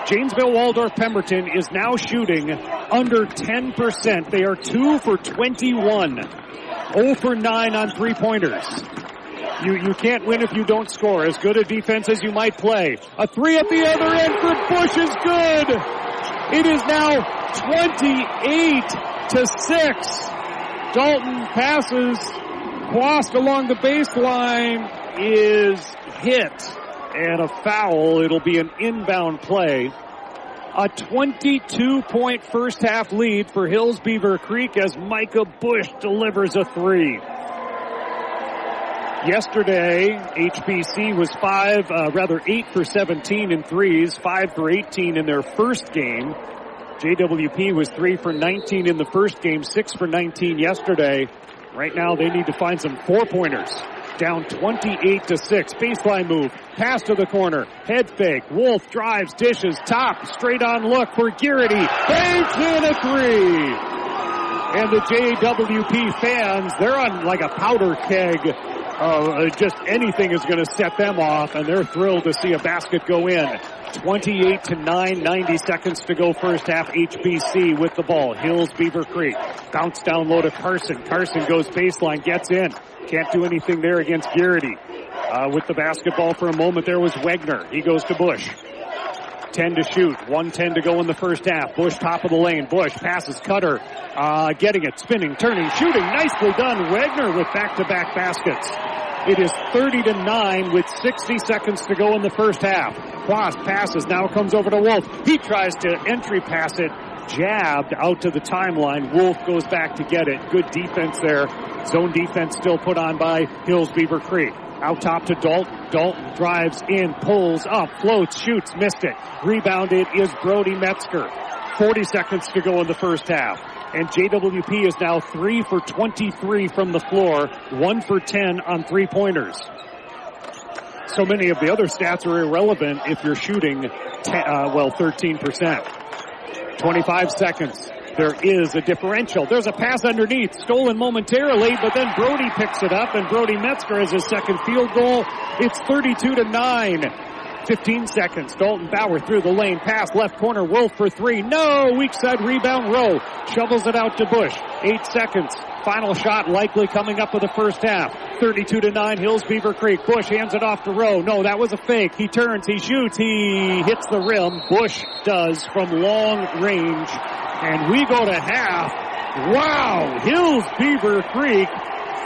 S3: Janesville-Waldorf-Pemberton is now shooting under 10%. They are 2 for 21. 0 for 9 on three-pointers. You can't win if you don't score. As good a defense as you might play. A 3 at the other end for Bush is good. It is now 28-6. Dalton passes. Quast along the baseline is hit. And a foul. It'll be an inbound play. A 22-point first half lead for Hills-Beaver Creek as Micah Bush delivers a three. Yesterday, HBC was 8 for 17 in threes, 5 for 18 in their first game. JWP was 3 for 19 in the first game, 6 for 19 yesterday. Right now, they need to find some four-pointers. Down 28-6. Baseline move. Pass to the corner. Head fake. Wolf drives, dishes, top. Straight on look for Garrity. Banks in a three. And the JWP fans, they're on like a powder keg. Just anything is going to set them off, and they're thrilled to see a basket go in. 28-9, 90 seconds to go first half. HBC with the ball. Hills-Beaver Creek. Bounce down low to Carson. Carson goes baseline, gets in. Can't do anything there against Garrity. With the basketball for a moment, there was Wegner. He goes to Bush. 10 to shoot. 1:10 to go in the first half. Bush top of the lane. Bush passes Cutter. Getting it. Spinning, turning, shooting. Nicely done. Wegner with back-to-back baskets. It is 30-9 with 60 seconds to go in the first half. Quast passes. Now comes over to Wolf. He tries to entry pass it. Jabbed out to the timeline. Wolf goes back to get it. Good defense there. Zone defense still put on by Hills-Beaver Creek. Out top to Dalton. Dalton drives in, pulls up, floats, shoots, missed it. Rebounded is Brody Metzger. 40 seconds to go in the first half. And JWP is now 3 for 23 from the floor, 1 for 10 on three-pointers. So many of the other stats are irrelevant if you're shooting, 13%. 25 seconds. There is a differential. There's a pass underneath, stolen momentarily, but then Brody picks it up, and Brody Metzger has his second field goal. It's 32-9. 15 seconds. Dalton Bauer through the lane. Pass left corner. Wolf for three. No! Weak side rebound. Rowe shovels it out to Bush. 8 seconds. Final shot likely coming up with the first half. 32-9. Hills-Beaver Creek. Bush hands it off to Rowe. No, that was a fake. He turns. He shoots. He hits the rim. Bush does from long range. And we go to half. Wow! Hills-Beaver Creek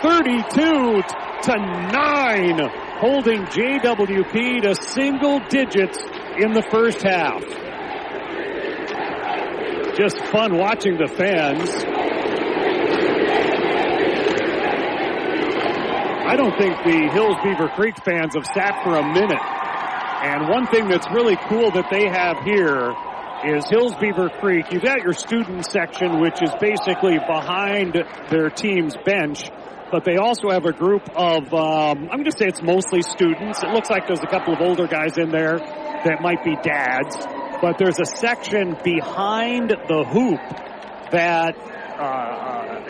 S3: 32-9. Holding JWP to single digits in the first half. Just fun watching the fans. I don't think the Hills-Beaver Creek fans have sat for a minute. And one thing that's really cool that they have here is Hills-Beaver Creek. You've got your student section, which is basically behind their team's bench. But they also have a group of, I'm going to say it's mostly students. It looks like there's a couple of older guys in there that might be dads. But there's a section behind the hoop that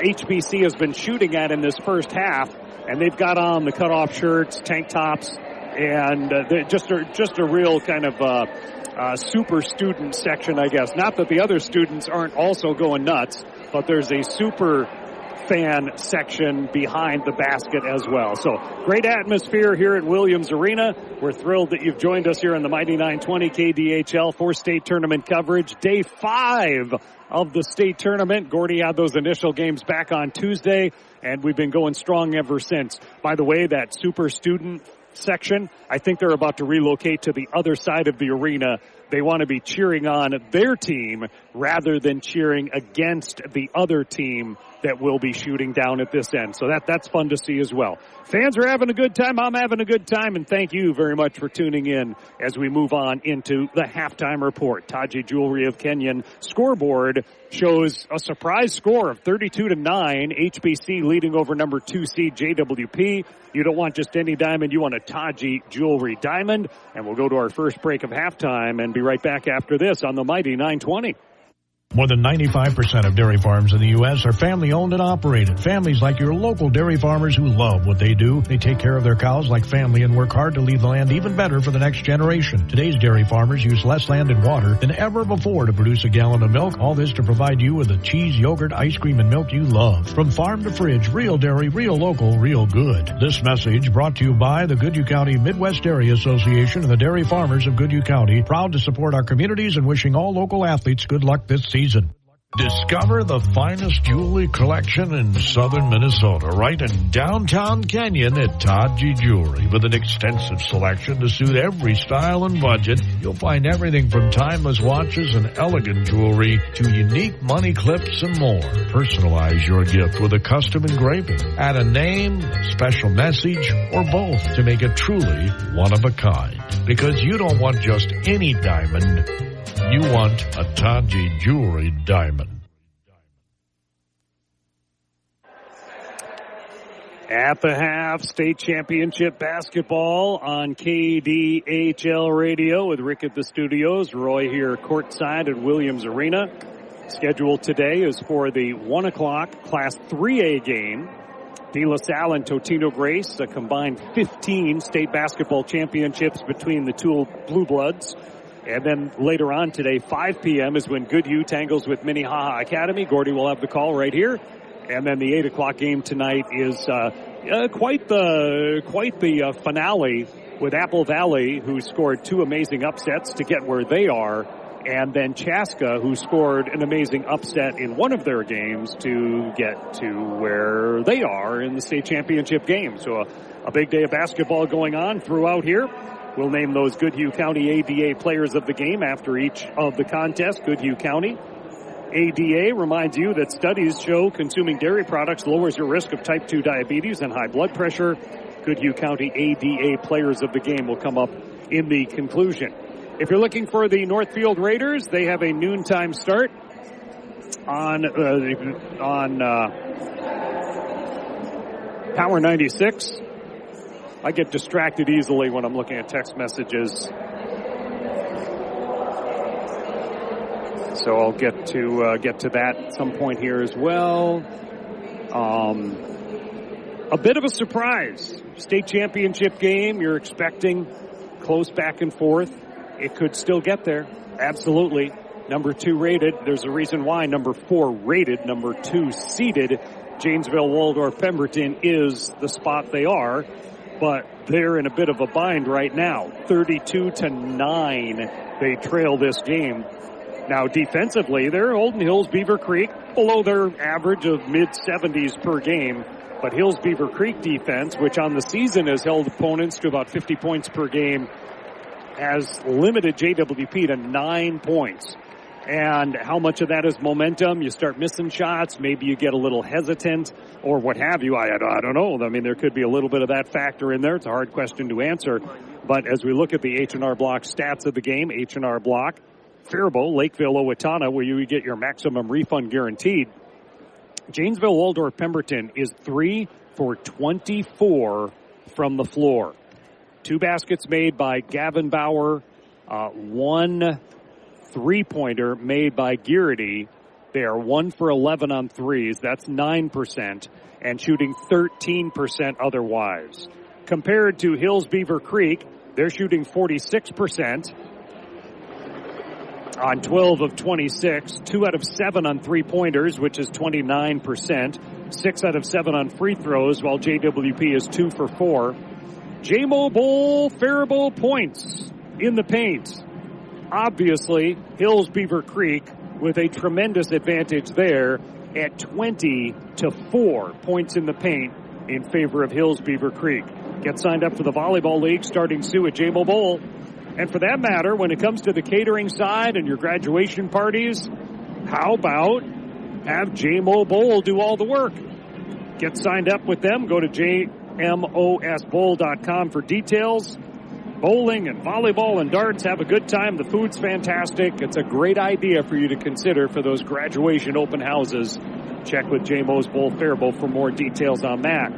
S3: HBC has been shooting at in this first half. And they've got on the cutoff shirts, tank tops, and just a real kind of super student section, I guess. Not that the other students aren't also going nuts, but there's a super fan section behind the basket as well. So great atmosphere here at Williams Arena. We're thrilled that you've joined us here on the Mighty 920 KDHL for state tournament coverage. Day 5 of the state tournament. Gordy had those initial games back on Tuesday, and we've been going strong ever since. By the way, that super student section, I think they're about to relocate to the other side of the arena. They want to be cheering on their team rather than cheering against the other team that will be shooting down at this end. So that's fun to see as well. Fans are having a good time. I'm having a good time. And thank you very much for tuning in as we move on into the halftime report. Taji Jewelry of Kenyon scoreboard shows a surprise score of 32-9. HBC leading over number 2 seed JWP. You don't want just any diamond. You want a Taji Jewelry diamond. And we'll go to our first break of halftime and be right back after this on the Mighty 920.
S4: More than 95% of dairy farms in the U.S. are family-owned and operated. Families like your local dairy farmers who love what they do. They take care of their cows like family and work hard to leave the land even better for the next generation. Today's dairy farmers use less land and water than ever before to produce a gallon of milk. All this to provide you with the cheese, yogurt, ice cream, and milk you love. From farm to fridge, real dairy, real local, real good. This message brought to you by the Goodhue County Midwest Dairy Association and the Dairy Farmers of Goodhue County. Proud to support our communities and wishing all local athletes good luck this season.
S6: Discover the finest jewelry collection in southern Minnesota, right in downtown Canyon at Todd G. Jewelry. With an extensive selection to suit every style and budget, you'll find everything from timeless watches and elegant jewelry to unique money clips and more. Personalize your gift with a custom engraving. Add a name, a special message, or both to make it truly one of a kind. Because you don't want just any diamond. You want a Todd G. Jewelry diamond.
S3: At the half, state championship basketball on KDHL radio with Rick at the studios. Roy here courtside at Williams Arena. Scheduled today is for the 1 o'clock Class 3A game. De La Salle and Totino Grace, a combined 15 state basketball championships between the two Blue Bloods. And then later on today, 5 p.m. is when Goodhue tangles with Minnehaha Academy. Gordy will have the call right here. And then the 8 o'clock game tonight is quite the finale with Apple Valley, who scored 2 amazing upsets to get where they are. And then Chaska, who scored an amazing upset in one of their games to get to where they are in the state championship game. So a big day of basketball going on throughout here. We'll name those Goodhue County ADA players of the game after each of the contests. Goodhue County ADA reminds you that studies show consuming dairy products lowers your risk of type 2 diabetes and high blood pressure. Goodhue County ADA players of the game will come up in the conclusion. If you're looking for the Northfield Raiders, they have a noontime start on Power 96. I get distracted easily when I'm looking at text messages. So I'll get to that at some point here as well. A bit of a surprise. State championship game, you're expecting close back and forth. It could still get there. Absolutely. Number 2 rated. There's a reason why. Number 4 rated. Number 2 seeded. Janesville-Waldorf-Pemberton is the spot they are. But they're in a bit of a bind right now. 32-9, they trail this game. Now, defensively, they're holding Hills-Beaver Creek below their average of mid-70s per game. But Hills-Beaver Creek defense, which on the season has held opponents to about 50 points per game, has limited JWP to 9 points. And how much of that is momentum? You start missing shots. Maybe you get a little hesitant or what have you. I don't know. I mean, there could be a little bit of that factor in there. It's a hard question to answer. But as we look at the H&R Block stats of the game, H&R Block, Faribault, Lakeville, Owatonna, where you get your maximum refund guaranteed. Janesville-Waldorf-Pemberton is 3 for 24 from the floor. 2 baskets made by Gavin Bauer, 1 3-pointer made by Gearity. They are 1 for 11 on threes. That's 9%, and shooting 13% otherwise. Compared to Hills-Beaver Creek, they're shooting 46% on 12 of 26, 2 out of 7 on 3-pointers, which is 29%, 6 out of 7 on free throws, while JWP is 2 for 4. JMO Bowl, Faribault points in the paint. Obviously, Hills-Beaver Creek with a tremendous advantage there at 20-4 points in the paint in favor of Hills-Beaver Creek. Get signed up for the Volleyball League starting soon at JMO Bowl. And for that matter, when it comes to the catering side and your graduation parties, how about have JMO Bowl do all the work? Get signed up with them. Go to jmosbowl.com for details. Bowling and volleyball and darts, have a good time. The food's fantastic. It's a great idea for you to consider for those graduation open houses. Check with JMO's Bowl Faribault for more details on that.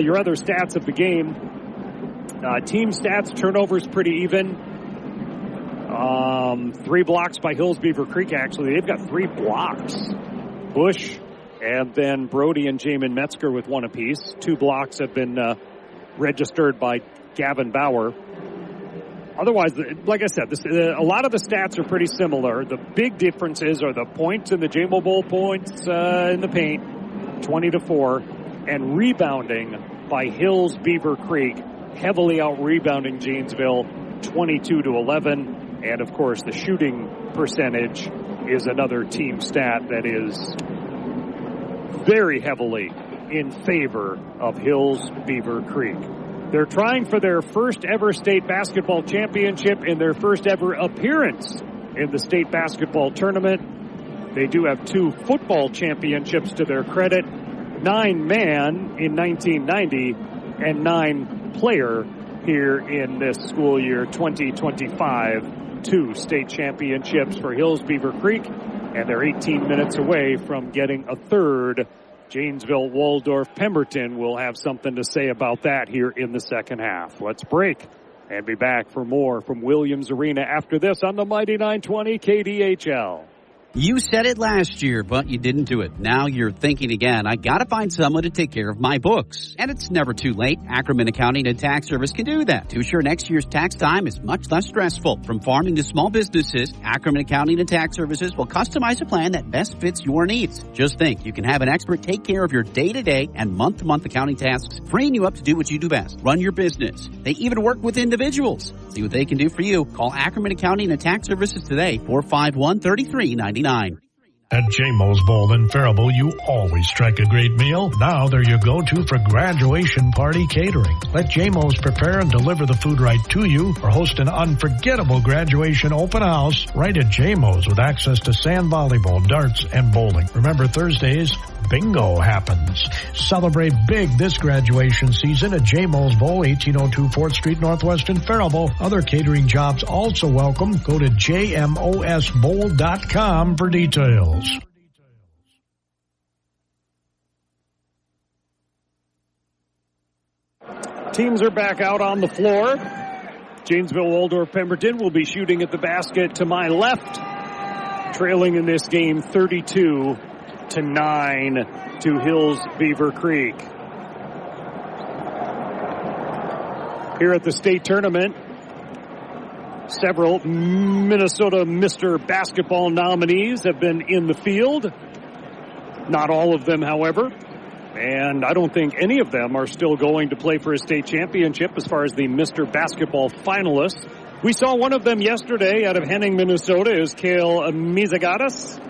S3: Your other stats of the game. Team stats, turnovers pretty even. 3 blocks by Hills-Beaver Creek, actually. They've got 3 blocks. Bush and then Brody and Jamin Metzger with 1 apiece. 2 blocks have been registered by Gavin Bauer. Otherwise, like I said, a lot of the stats are pretty similar. The big differences are the points in the JMO Bowl points in the paint, 20-4, and rebounding by Hills-Beaver Creek, heavily out-rebounding Janesville, 22-11. And, of course, the shooting percentage is another team stat that is very heavily in favor of Hills-Beaver Creek. They're trying for their first ever state basketball championship and their first ever appearance in the state basketball tournament. They do have 2 football championships to their credit, 9-man in 1990 and 9-player here in this school year 2025. 2 state championships for Hills-Beaver Creek, and they're 18 minutes away from getting a 3rd. Janesville-Waldorf-Pemberton will have something to say about that here in the second half. Let's break and be back for more from Williams Arena after this on the Mighty 920 KDHL.
S5: You said it last year, but you didn't do it. Now you're thinking again, I gotta find someone to take care of my books. And it's never too late. Ackerman Accounting and Tax Service can do that to ensure next year's tax time is much less stressful. From farming to small businesses, Ackerman Accounting and Tax Services will customize a plan that best fits your needs. Just think, you can have an expert take care of your day-to-day and month-to-month accounting tasks, freeing you up to do what you do best, run your business. They even work with individuals. See what they can do for you. Call Ackerman Accounting and Tax Services today, 451-3399.
S6: At J-Mo's Bowl in Faribault, you always strike a great meal. Now they're your go-to for graduation party catering. Let J-Mo's prepare and deliver the food right to you, or host an unforgettable graduation open house right at J-Mo's with access to sand volleyball, darts, and bowling. Remember, Thursdays, bingo happens. Celebrate big this graduation season at J-Mo's Bowl, 1802 4th Street Northwest in Faribault. Other catering jobs also welcome. Go to jmosbowl.com for details.
S3: Teams are back out on the floor. Janesville-Waldorf-Pemberton will be shooting at the basket to my left, trailing in this game 32-9 to Hills-Beaver Creek. Here at the state tournament, several Minnesota Mr. Basketball nominees have been in the field. Not all of them, however. And I don't think any of them are still going to play for a state championship as far as the Mr. Basketball finalists. We saw one of them yesterday out of Henning, Minnesota, is Kale Mizagatas.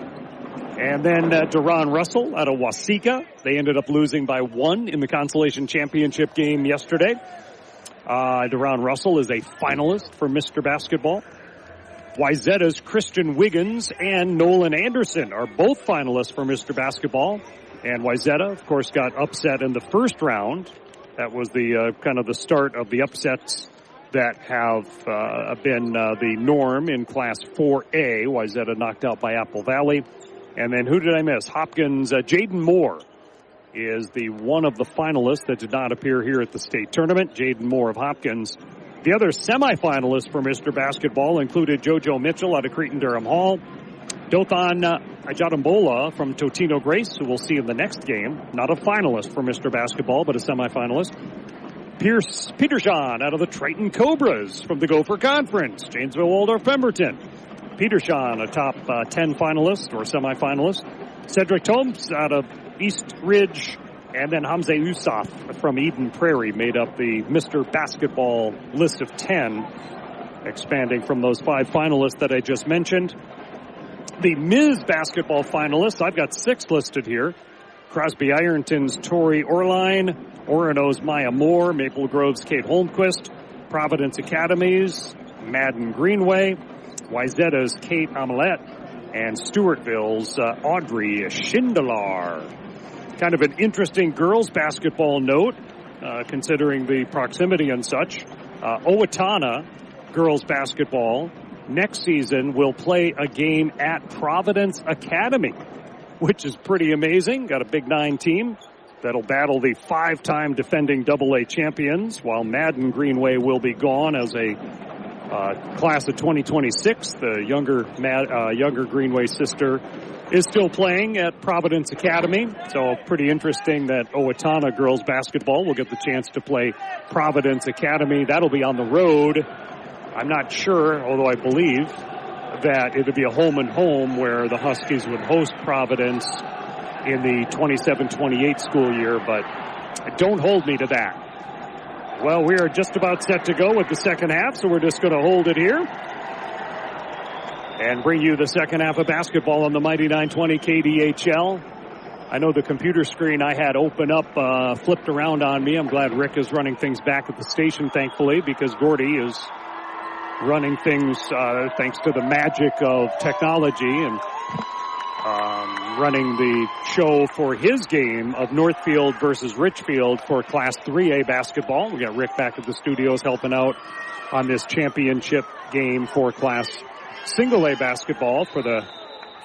S3: And then Duran Russell out of Waseca. They ended up losing by 1 in the consolation championship game yesterday. Duran Russell is a finalist for Mr. Basketball. Wayzata's Christian Wiggins and Nolan Anderson are both finalists for Mr. Basketball. And Wayzata, of course, got upset in the first round. That was the kind of the start of the upsets that have been the norm in Class 4A. Wayzata knocked out by Apple Valley. And then who did I miss? Hopkins, Jaden Moore is the one of the finalists that did not appear here at the state tournament. Jaden Moore of Hopkins. The other semifinalists for Mr. Basketball included JoJo Mitchell out of Cretin-Durham Hall, Dothan Ajadambola from Totino Grace, who we'll see in the next game. Not a finalist for Mr. Basketball, but a semifinalist. Pierce Petershawn out of the Triton Cobras from the Gopher Conference. Janesville-Waldorf-Pemberton. Petershawn, a top 10 finalist or semifinalist. Cedric Tomes out of East Ridge. And then Hamza Yusuf from Eden Prairie made up the Mr. Basketball list of 10, expanding from those 5 finalists that I just mentioned. The Ms. Basketball finalists, I've got 6 listed here. Crosby Ironton's Tori Orline, Orono's Maya Moore, Maple Grove's Kate Holmquist, Providence Academy's Madden Greenway, Wayzata's Kate Amelette, and Stewartville's Audrey Schindler. Kind of an interesting girls basketball note, considering the proximity and such. Owatonna girls basketball next season will play a game at Providence Academy, which is pretty amazing. Got a Big 9 team that'll battle the 5-time defending AA champions, while Madden Greenway will be gone as a class of 2026. The younger Greenway sister is still playing at Providence Academy. So pretty interesting that Owatonna girls basketball will get the chance to play Providence Academy. That'll be on the road. I'm not sure, although I believe that it would be a home and home where the Huskies would host Providence in the 27-28 school year, but don't hold me to that. Well, we are just about set to go with the second half, so we're just going to hold it here. and bring you the second half of basketball on the Mighty 920 KDHL. I know the computer screen I had open up flipped around on me. I'm glad Rick is running things back at the station, thankfully, because Gordy is running things thanks to the magic of technology and running the show for his game of Northfield versus Richfield for Class 3A basketball. We got Rick back at the studios helping out on this championship game for Class Single A basketball for the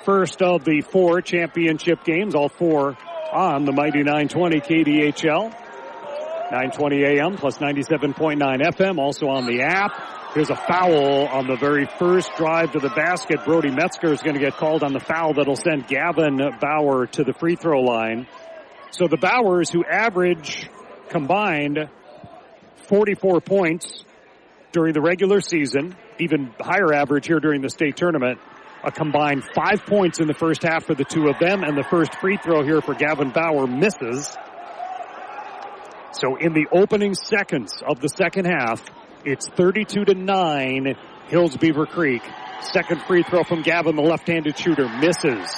S3: first of the 4 championship games, all 4 on the Mighty 920 KDHL. 920 AM plus 97.9 FM, also on the app. Here's a foul on the very first drive to the basket. Brody Metzger is going to get called on the foul that'll send Gavin Bauer to the free throw line. So the Bauers, who average combined 44 points during the regular season, even higher average here during the state tournament, a combined 5 points in the first half for the two of them, and the first free throw here for Gavin Bauer misses. So in the opening seconds of the second half, it's 32-9, Hills-Beaver Creek. Second free throw from Gavin, the left-handed shooter, misses.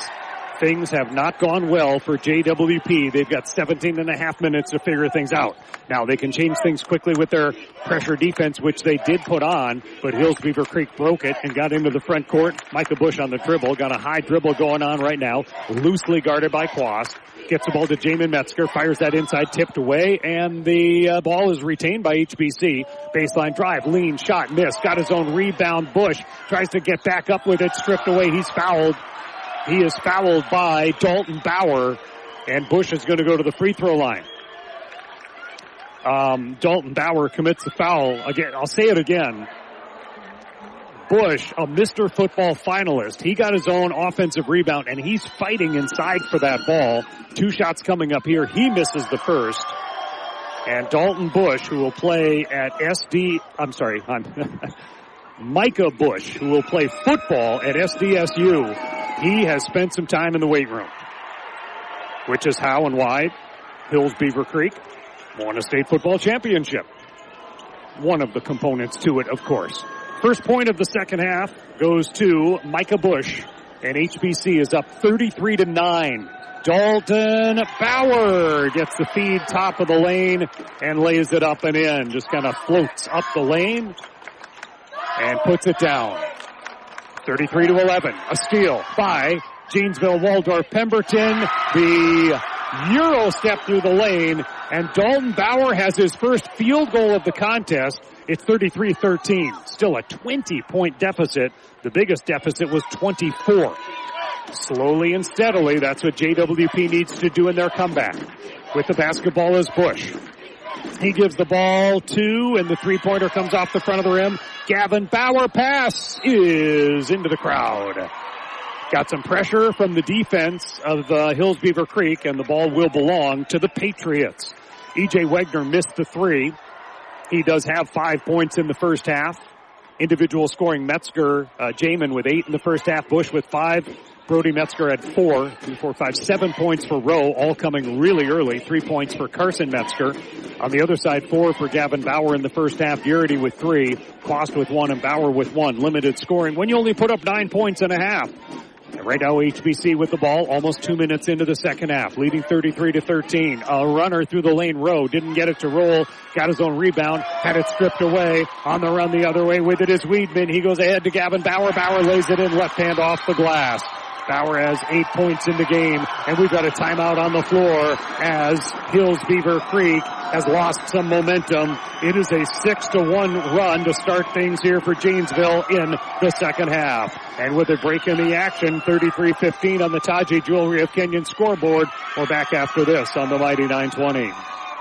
S3: Things have not gone well for JWP. They've got 17 and a half minutes to figure things out. Now they can change things quickly with their pressure defense, which they did put on, but Hills-Beaver Creek broke it and got into the front court. Micah Bush on the dribble, got a high dribble going on right now, loosely guarded by Quast. Gets the ball to Jamin Metzger, fires that inside, tipped away, and the ball is retained by HBC. Baseline drive, lean, shot, miss, got his own rebound. Bush tries to get back up with it, stripped away. He's fouled. He is fouled by Dalton Bauer, and Bush is going to go to the free throw line. Dalton Bauer commits the foul. Again, I'll say it again. Bush, a Mr. Football finalist, he got his own offensive rebound, and he's fighting inside for that ball. 2 shots coming up here. He misses the first. And Dalton Bush, who will play at Micah Bush, who will play football at SDSU, he has spent some time in the weight room, which is how and why Hills-Beaver Creek won a state football championship. One of the components to it, of course. First point of the second half goes to Micah Bush, and HBC is up 33-9. Dalton Bauer gets the feed top of the lane and lays it up and in. Just kind of floats up the lane and puts it down. 33-11. A steal by Janesville-Waldorf-Pemberton. The Euro step through the lane, and Dalton Bauer has his first field goal of the contest. It's 33-13. Still a 20-point deficit. The biggest deficit was 24. Slowly and steadily, that's what JWP needs to do in their comeback. With the basketball is Bush. He gives the ball to, and the three-pointer comes off the front of the rim. Gavin Bauer pass is into the crowd. Got some pressure from the defense of Hills-Beaver Creek, and the ball will belong to the Patriots. E.J. Wegner missed the 3. He does have 5 points in the first half. Individual scoring, Metzger, Jamin with 8 in the first half, Bush with 5. Brody Metzger had 4, 3, 4, 5, 7 points for Rowe, all coming really early. 3 points for Carson Metzger. On the other side, 4 for Gavin Bauer in the first half. Garrity with 3, Quast with 1, and Bauer with 1. Limited scoring when you only put up 9 points and a half. And right now, HBC with the ball, almost 2 minutes into the second half, leading 33-13. A runner through the lane, Rowe, didn't get it to roll, got his own rebound, had it stripped away. On the run the other way with it is Weedman. He goes ahead to Gavin Bauer. Bauer lays it in, left hand off the glass. Bauer has 8 points in the game, and we've got a timeout on the floor as Hills-Beaver Creek has lost some momentum. It is a 6-1 run to start things here for Janesville in the second half. And with a break in the action, 33-15 on the Taji Jewelry of Kenyon scoreboard. We're back after this on the Mighty 920.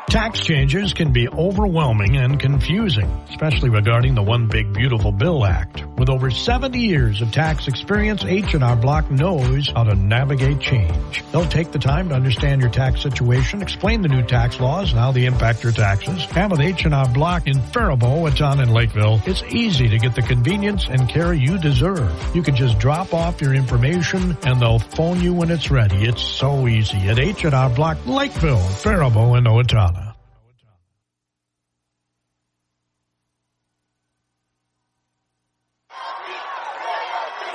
S6: Tax changes can be overwhelming and confusing, especially regarding the One Big Beautiful Bill Act. With over 70 years of tax experience, H&R Block knows how to navigate change. They'll take the time to understand your tax situation, explain the new tax laws and how they impact your taxes. And with H&R Block in Faribault, it's on in Lakeville, it's easy to get the convenience and care you deserve. You can just drop off your information and they'll phone you when it's ready. It's so easy at H&R Block, Lakeville, Faribault, and Owatonna.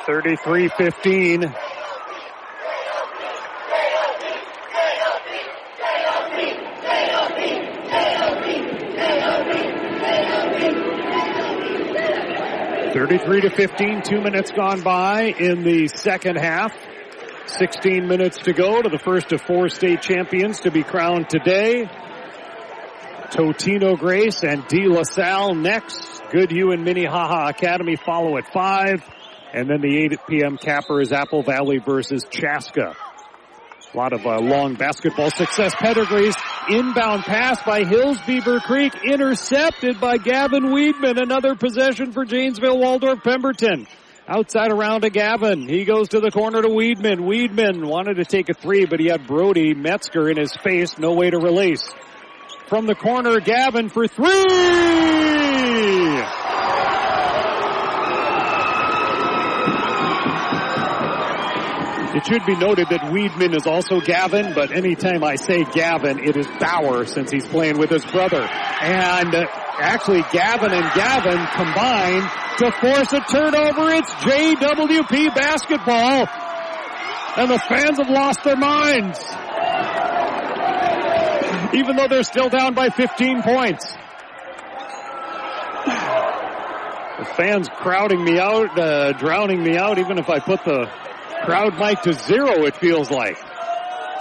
S3: 33-15. (33-15). 2 minutes gone by in the second half. 16 minutes to go to the first of 4 state champions to be crowned today. Totino Grace and De La Salle next. Goodhue and Minnehaha Academy follow at 5. And then the 8 p.m. capper is Apple Valley versus Chaska. A lot of long basketball success. Pedigrees, inbound pass by Hills-Beaver Creek, intercepted by Gavin Weedman. Another possession for Janesville-Waldorf-Pemberton. Outside around to Gavin. He goes to the corner to Weedman. Weedman wanted to take a 3, but he had Brody Metzger in his face. No way to release. From the corner, Gavin for 3! It should be noted that Weedman is also Gavin, but anytime I say Gavin, it is Bauer since he's playing with his brother. And actually, Gavin and Gavin combine to force a turnover. It's JWP basketball. And the fans have lost their minds. Even though they're still down by 15 points. The fans crowding me out, drowning me out, even if I put the crowd mic to 0, it feels like.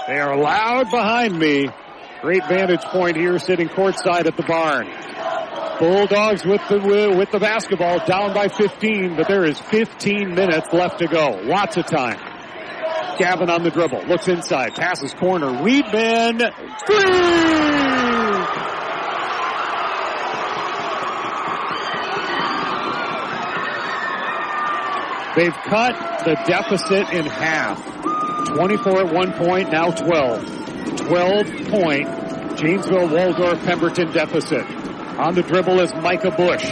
S3: They are loud behind me. Great vantage point here sitting courtside at the barn. Bulldogs with the basketball down by 15, but there is 15 minutes left to go. Lots of time. Gavin on the dribble. Looks inside. Passes corner. Weedman. 3! They've cut the deficit in half. 24 at one point, now 12. 12-point Janesville-Waldorf-Pemberton deficit. On the dribble is Micah Bush.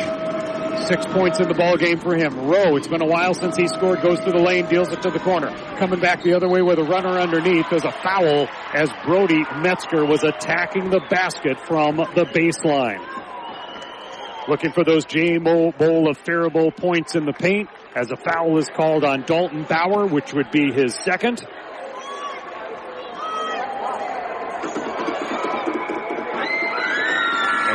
S3: 6 points in the ball game for him. Rowe, it's been a while since he scored, goes to the lane, deals it to the corner. Coming back the other way with a runner underneath. There's a foul as Brody Metzger was attacking the basket from the baseline. Looking for those J-Bowl of Faribault points in the paint as a foul is called on Dalton Bauer, which would be his second.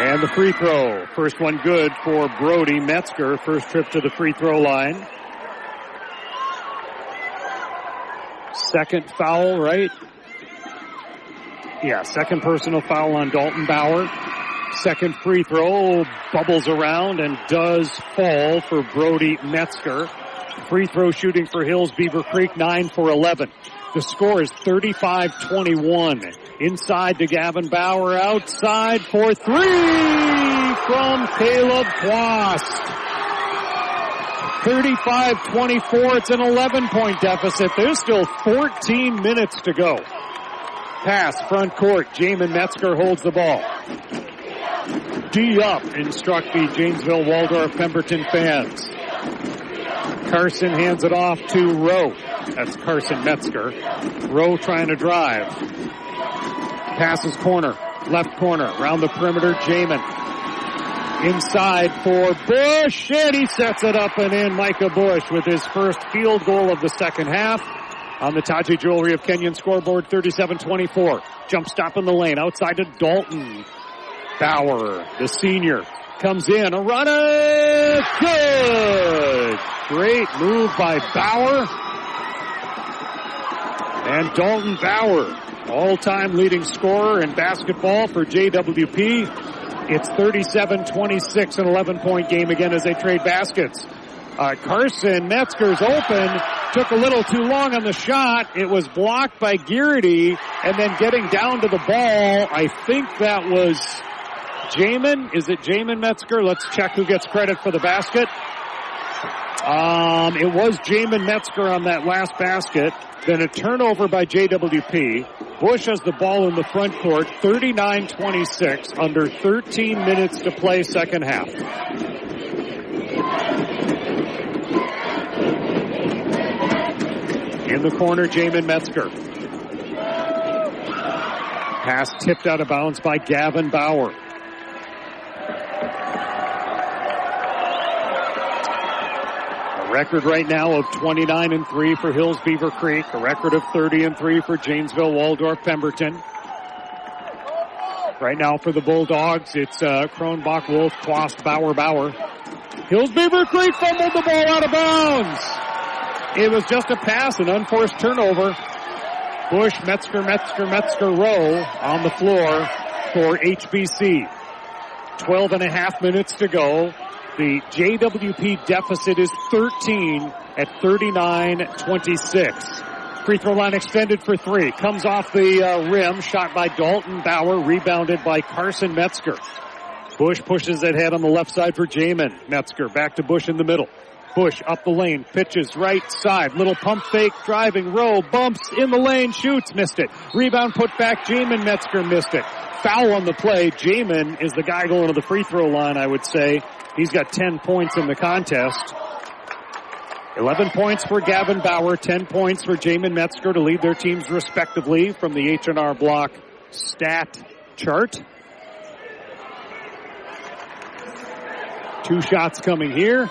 S3: And the free throw. First one good for Brody Metzger. First trip to the free throw line. Second foul, right? Yeah, second personal foul on Dalton Bauer. Second free throw bubbles around and does fall for Brody Metzger. Free throw shooting for Hills-Beaver Creek, 9 for 11. The score is 35-21. Inside to Gavin Bauer, outside for 3 from Caleb Quast. 35-24, it's an 11-point deficit. There's still 14 minutes to go. Pass, front court, Jamin Metzger holds the ball. D up, instruct the Janesville-Waldorf-Pemberton fans. Carson hands it off to Rowe. That's Carson Metzger. Rowe trying to drive. Passes corner, left corner, around the perimeter, Jamin. Inside for Bush, and he sets it up and in. Micah Bush with his first field goal of the second half. On the Taji Jewelry of Kenyon scoreboard, 37-24. Jump stop in the lane, outside to Dalton. Bauer, the senior, comes in, a runner, good! Great move by Bauer. And Dalton Bauer, all-time leading scorer in basketball for JWP. It's 37-26, an 11-point game again as they trade baskets. Carson Metzger's open, took a little too long on the shot. It was blocked by Gearty, and then getting down to the ball, I think that was Jamin. Is it Jamin Metzger? Let's check who gets credit for the basket. It was Jamin Metzger on that last basket. Then a turnover by JWP. Bush has the ball in the front court, 39-26, under 13 minutes to play second half. In the corner, Jamin Metzger. Pass tipped out of bounds by Gavin Bauer. A record right now of 29-3 for Hills-Beaver Creek. A record of 30-3 for Janesville-Waldorf-Pemberton. Right now for the Bulldogs, it's Kronbach, Wolf, Quast, Bauer. Hills-Beaver Creek fumbled the ball out of bounds. It was just a pass, an unforced turnover. Bush, Metzger, Rowe on the floor for HBC. 12 and a half minutes to go. The JWP deficit is 13 at 39-26. Free throw line extended for three. Comes off the rim. Shot by Dalton Bauer. Rebounded by Carson Metzger. Bush pushes ahead on the left side for Jamin. Metzger back to Bush in the middle. Bush up the lane. Pitches right side. Little pump fake. Driving. Rowe. Bumps in the lane. Shoots. Missed it. Rebound put back. Jamin Metzger missed it. Foul on the play. Jamin is the guy going to the free throw line, I would say. He's got 10 points in the contest. 11 points for Gavin Bauer, 10 points for Jamin Metzger to lead their teams respectively from the H&R Block stat chart. 2 shots coming here.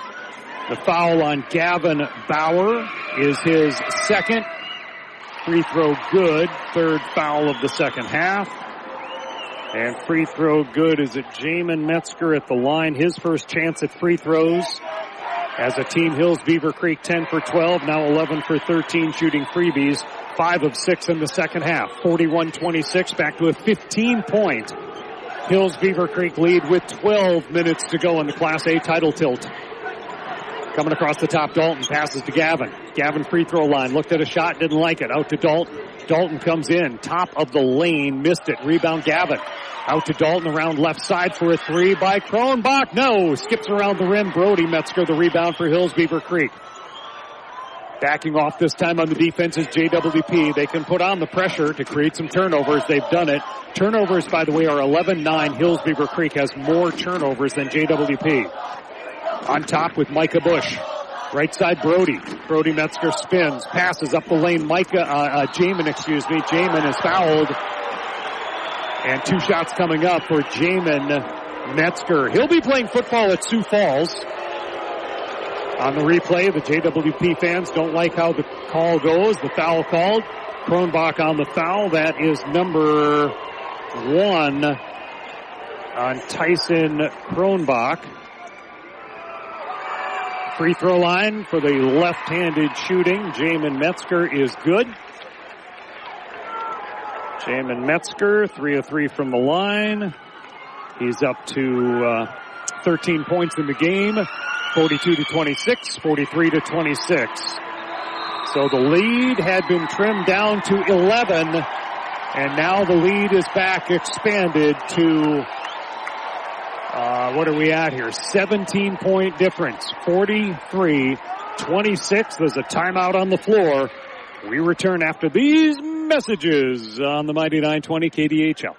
S3: The foul on Gavin Bauer is his second. Free throw good. Third foul of the second half. And free throw good is at Jamin Metzger at the line. His first chance at free throws. As a team, Hills-Beaver Creek 10 for 12, now 11 for 13 shooting freebies. 5 of 6 in the second half. 41-26, back to a 15-point Hills-Beaver Creek lead with 12 minutes to go in the Class A title tilt. Coming across the top, Dalton passes to Gavin. Gavin free throw line, looked at a shot, didn't like it. Out to Dalton. Dalton comes in, top of the lane, missed it. Rebound Gavin. Out to Dalton around left side for a three by Kronbach. No, skips around the rim. Brody Metzger the rebound for Hills-Beaver Creek. Backing off this time on the defense is JWP. They can put on the pressure to create some turnovers. They've done it. Turnovers, by the way, are 11-9. Hills-Beaver Creek has more turnovers than JWP. On top with Micah Bush. Right side, Brody. Brody Metzger spins, passes up the lane. Jamin is fouled. And 2 shots coming up for Jamin Metzger. He'll be playing football at Sioux Falls. On the replay, the JWP fans don't like how the call goes. The foul called. Kronbach on the foul. That is number 1 on Tyson Kronbach. Free throw line for the left-handed shooting. Jamin Metzger is good. Jamin Metzger, 3 of 3 from the line. He's up to 13 points in the game. 42-26, 43-26. So the lead had been trimmed down to 11, and now the lead is back expanded to what are we at here? 17-point difference. 43-26. There's a timeout on the floor. We return after these messages on the Mighty 920 KDHL.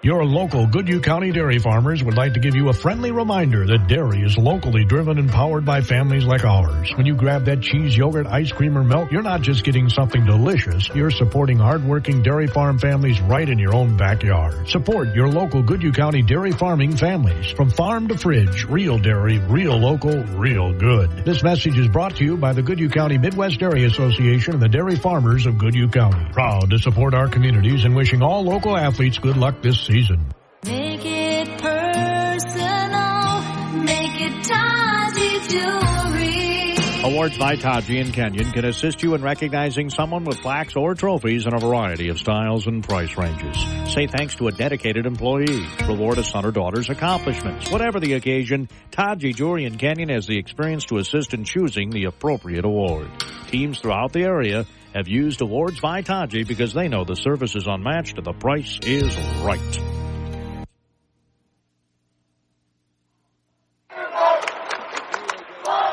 S6: Your local Goodhue County dairy farmers would like to give you a friendly reminder that dairy is locally driven and powered by families like ours. When you grab that cheese, yogurt, ice cream, or milk, you're not just getting something delicious. You're supporting hardworking dairy farm families right in your own backyard. Support your local Goodhue County dairy farming families. From farm to fridge, real dairy, real local, real good. This message is brought to you by the Goodhue County Midwest Dairy Association and the dairy farmers of Goodhue County. Proud to support our communities and wishing all local athletes good luck this season.
S7: Make it personal. Make it Taji Jewelry.
S4: Awards by Taji and Kenyon can assist you in recognizing someone with plaques or trophies in a variety of styles and price ranges. Say thanks to a dedicated employee. Reward a son or daughter's accomplishments. Whatever the occasion, Taji Jewelry and Kenyon has the experience to assist in choosing the appropriate award. Teams throughout the area have used Awards by Taji because they know the service is unmatched and the price is right.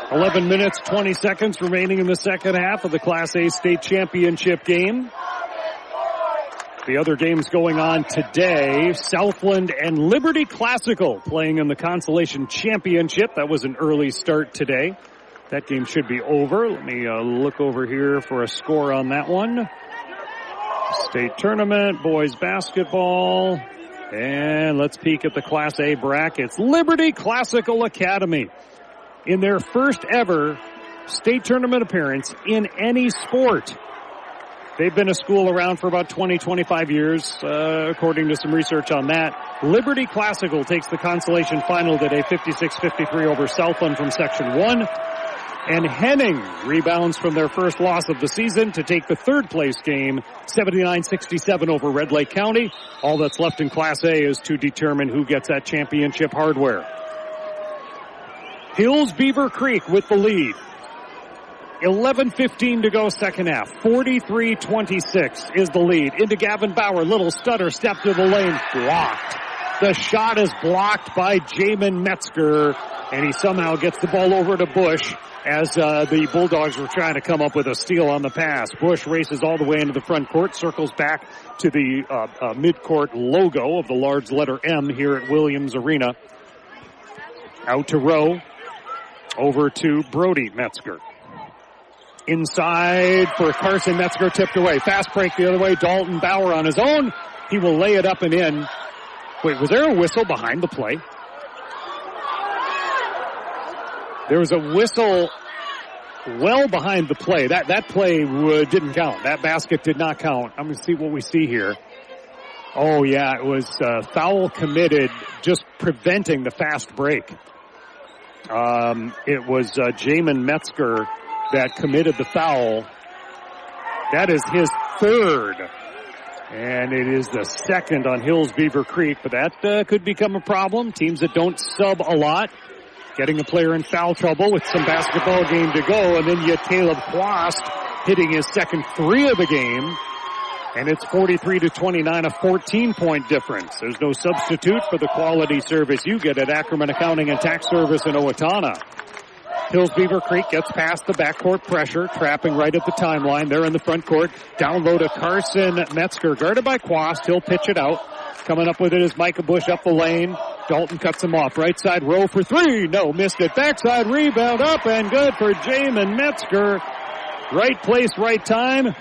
S3: $11 minutes, 20 seconds remaining in the second half of the Class A state championship game. The other games going on today, Southland and Liberty Classical playing in the Consolation Championship. That was an early start today. That game should be over. Let me look over here for a score on that one. State tournament, boys basketball. And let's peek at the Class A brackets. Liberty Classical Academy, in their first ever state tournament appearance in any sport. They've been a school around for about 20, 25 years, according to some research on that. Liberty Classical takes the consolation final today, 56-53 over Southland from Section 1. And Henning rebounds from their first loss of the season to take the third place game, 79-67 over Red Lake County. All that's left in Class A is to determine who gets that championship hardware. Hills-Beaver Creek with the lead. 11:15 to go second half. 43-26 is the lead. Into Gavin Bauer. Little stutter step to the lane. Blocked. The shot is blocked by Jamin Metzger, and he somehow gets the ball over to Bush as the Bulldogs were trying to come up with a steal on the pass. Bush races all the way into the front court, circles back to the mid-court logo of the large letter M here at Williams Arena. Out to Rowe. Over to Brody Metzger. Inside for Carson Metzger, tipped away. Fast break the other way. Dalton Bauer on his own. He will lay it up and in. Wait, was there a whistle behind the play? There was a whistle well behind the play. That play didn't count. That basket did not count. I'm going to see what we see here. Oh, yeah, it was foul committed, just preventing the fast break. It was Jamin Metzger that committed the foul. That is his third. And it is the second on Hills-Beaver Creek, but that could become a problem. Teams that don't sub a lot, getting a player in foul trouble with some basketball game to go, and then you have Caleb Quast hitting his second three of the game, and it's 43-29, a 14-point difference. There's no substitute for the quality service you get at Ackerman Accounting and Tax Service in Owatonna. Hills-Beaver Creek gets past the backcourt pressure, trapping right at the timeline. They're in the front court. Down low to Carson Metzger, guarded by Quast. He'll pitch it out. Coming up with it is Micah Bush up the lane. Dalton cuts him off. Right side row for three. No, missed it. Backside rebound up and good for Jamin Metzger. Right place, right time.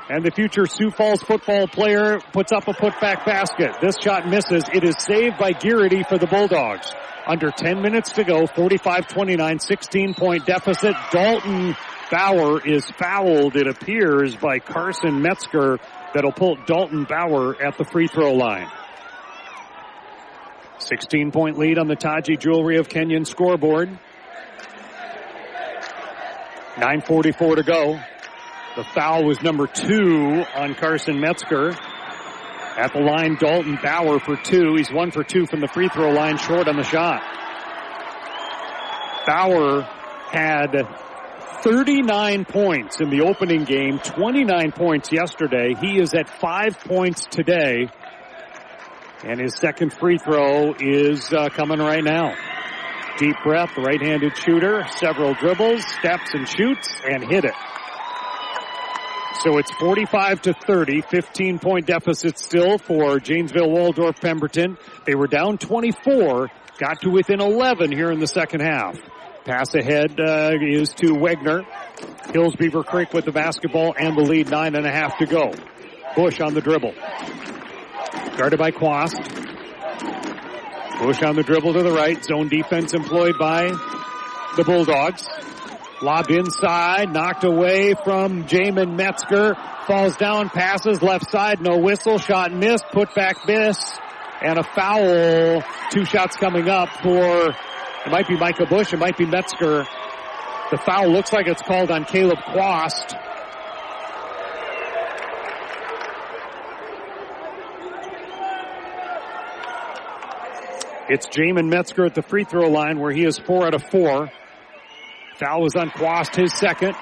S3: And the future Sioux Falls football player puts up a putback basket. This shot misses. It is saved by Gearity for the Bulldogs. Under 10 minutes to go, 45-29, 16-point deficit. Dalton Bauer is fouled, it appears, by Carson Metzger. That'll pull Dalton Bauer at the free throw line. 16-point lead on the Taji Jewelry of Kenyon scoreboard. 9:44 to go. The foul was number 2 on Carson Metzger. At the line, Dalton Bauer for 2. He's 1 for 2 from the free throw line, short on the shot. Bauer had 39 points in the opening game, 29 points yesterday. He is at 5 points today. And his second free throw is coming right now. Deep breath, right-handed shooter, several dribbles, steps and shoots, and hit it. So it's 45-30, 15-point deficit still for Janesville-Waldorf-Pemberton. They were down 24, got to within 11 here in the second half. Pass ahead is to Wegner. Hills-Beaver Creek with the basketball and the lead, 9.5 to go. Bush on the dribble. Guarded by Quast. Bush on the dribble to the right. Zone defense employed by the Bulldogs. Lobbed inside, knocked away from Jamin Metzger. Falls down, passes left side, no whistle. Shot missed, put back miss, and a foul. 2 shots coming up for, it might be Micah Bush, it might be Metzger. The foul looks like it's called on Caleb Quast. It's Jamin Metzger at the free throw line where he is 4 out of 4. Foul was on Quast, his second.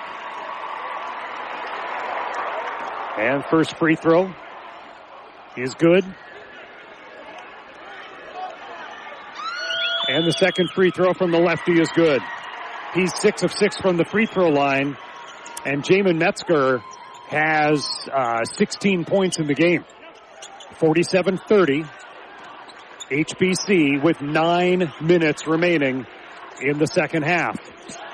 S3: And first free throw is good. And the second free throw from the lefty is good. He's 6 of 6 from the free throw line. And Jamin Metzger has 16 points in the game. 47-30. HBC with 9 minutes remaining in the second half.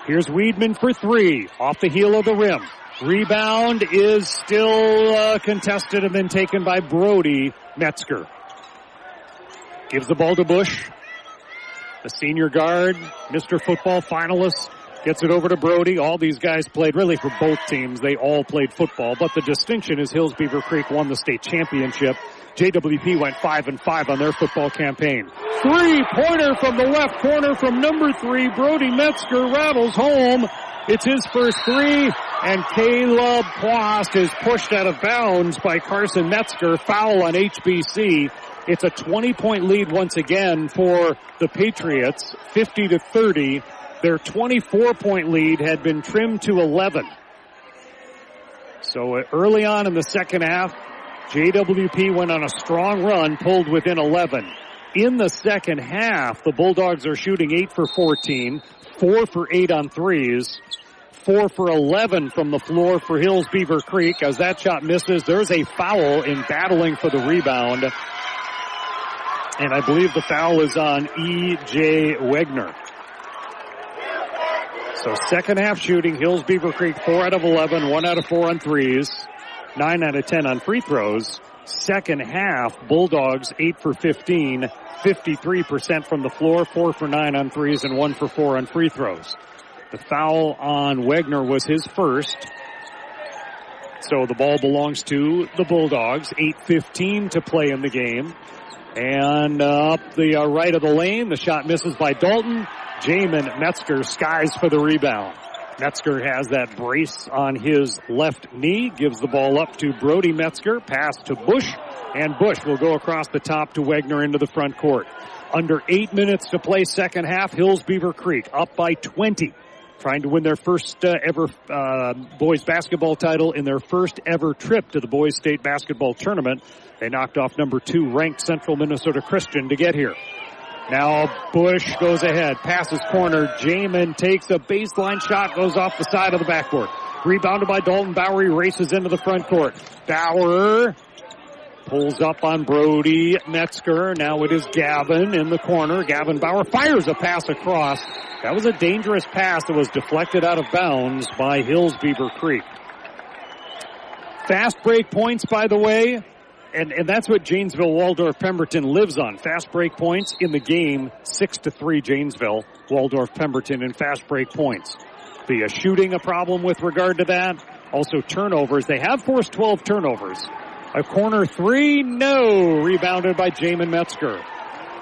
S3: Here's Weedman for 3, off the heel of the rim. Rebound is still contested and then taken by Brody Metzger. Gives the ball to Bush. The senior guard, Mr. Football finalist, Gets it over to Brody. All these guys played really for both teams. They all played football. But the distinction is Hills-Beaver Creek won the state championship. JWP went 5-5 on their football campaign. 3-pointer from the left corner from number 3. Brody Metzger rattles home. It's his first 3. And Caleb Quast is pushed out of bounds by Carson Metzger. Foul on HBC. It's a 20-point lead once again for the Patriots, 50-30. Their 24-point lead had been trimmed to 11. So early on in the second half, JWP went on a strong run, pulled within 11. In the second half, the Bulldogs are shooting 8 for 14, 4 for 8 on threes, 4 for 11 from the floor for Hills-Beaver Creek. As that shot misses, there's a foul in battling for the rebound. And I believe the foul is on E.J. Wegner. So second half shooting, Hills-Beaver Creek 4 out of 11, 1 out of 4 on threes, 9 out of 10 on free throws. Second half, Bulldogs 8 for 15, 53% from the floor, 4 for 9 on threes, and 1 for 4 on free throws. The foul on Wegner was his first. So the ball belongs to the Bulldogs. 8:15 to play in the game. And up the right of the lane, the shot misses by Dalton. Jamin Metzger skies for the rebound. Metzger has that brace on his left knee, gives the ball up to Brody Metzger, pass to Bush, and Bush will go across the top to Wegner into the front court. Under 8 minutes to play second half, Hills-Beaver Creek up by 20, trying to win their first ever boys basketball title in their first ever trip to the boys state basketball tournament. They knocked off number 2 ranked Central Minnesota Christian to get here. Now Bush goes ahead, passes corner. Jamin takes a baseline shot, goes off the side of the backboard. Rebounded by Dalton. Bowery races into the front court. Bauer pulls up on Brody Metzger. Now it is Gavin in the corner. Gavin Bauer fires a pass across. That was a dangerous pass that was deflected out of bounds by Hills-Beaver Creek. Fast break points, by the way. And that's what Janesville-Waldorf-Pemberton lives on. Fast break points in the game, 6-3 Janesville-Waldorf-Pemberton in fast break points. The shooting a problem with regard to that. Also turnovers. They have forced 12 turnovers. A corner 3, no. Rebounded by Jamin Metzger.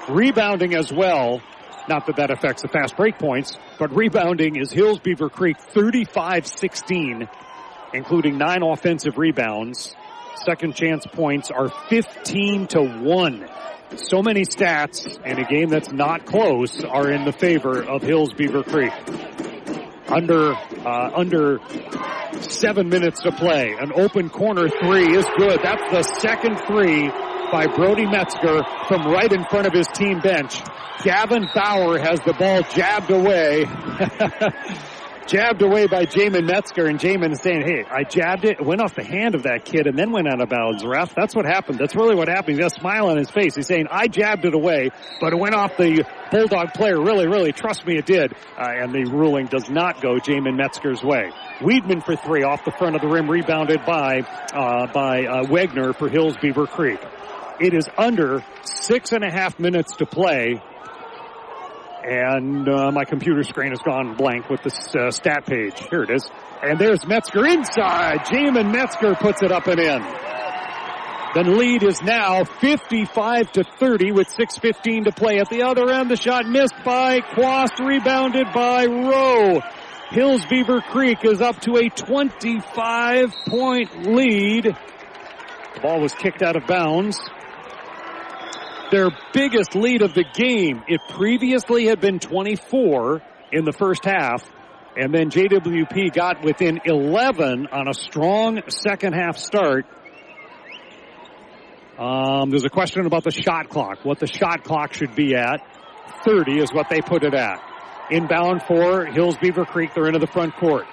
S3: Rebounding as well. Not that that affects the fast break points, but rebounding is Hills-Beaver Creek 35-16, including 9 offensive rebounds. Second chance points are 15-1. So many stats in a game that's not close are in the favor of Hills-Beaver Creek. Under 7 minutes to play. An open corner 3 is good. That's the second 3 by Brody Metzger from right in front of his team bench. Gavin Bauer has the ball jabbed away. Jabbed away by Jamin Metzger, and Jamin is saying, hey, I jabbed it. It went off the hand of that kid and then went out of bounds, ref. That's what happened. That's really what happened. He's got a smile on his face. He's saying, I jabbed it away, but it went off the Bulldog player. Really, trust me, it did. And the ruling does not go Jamin Metzger's way. Weedman for 3 off the front of the rim, rebounded by Wegner for Hills-Beaver Creek. It is under 6.5 minutes to play. And my computer screen has gone blank with this stat page. Here it is. And there's Metzger inside. Jamin Metzger puts it up and in. The lead is now 55-30 with 6:15 to play. At the other end, the shot missed by Quast, rebounded by Rowe. Hills-Beaver Creek is up to a 25-point lead. The ball was kicked out of bounds. Their biggest lead of the game. It previously had been 24 in the first half, and then JWP got within 11 on a strong second half start. There's a question about the shot clock, what the shot clock should be at. 30 is what they put it at. Inbound for Hills-Beaver Creek. They're into the front court.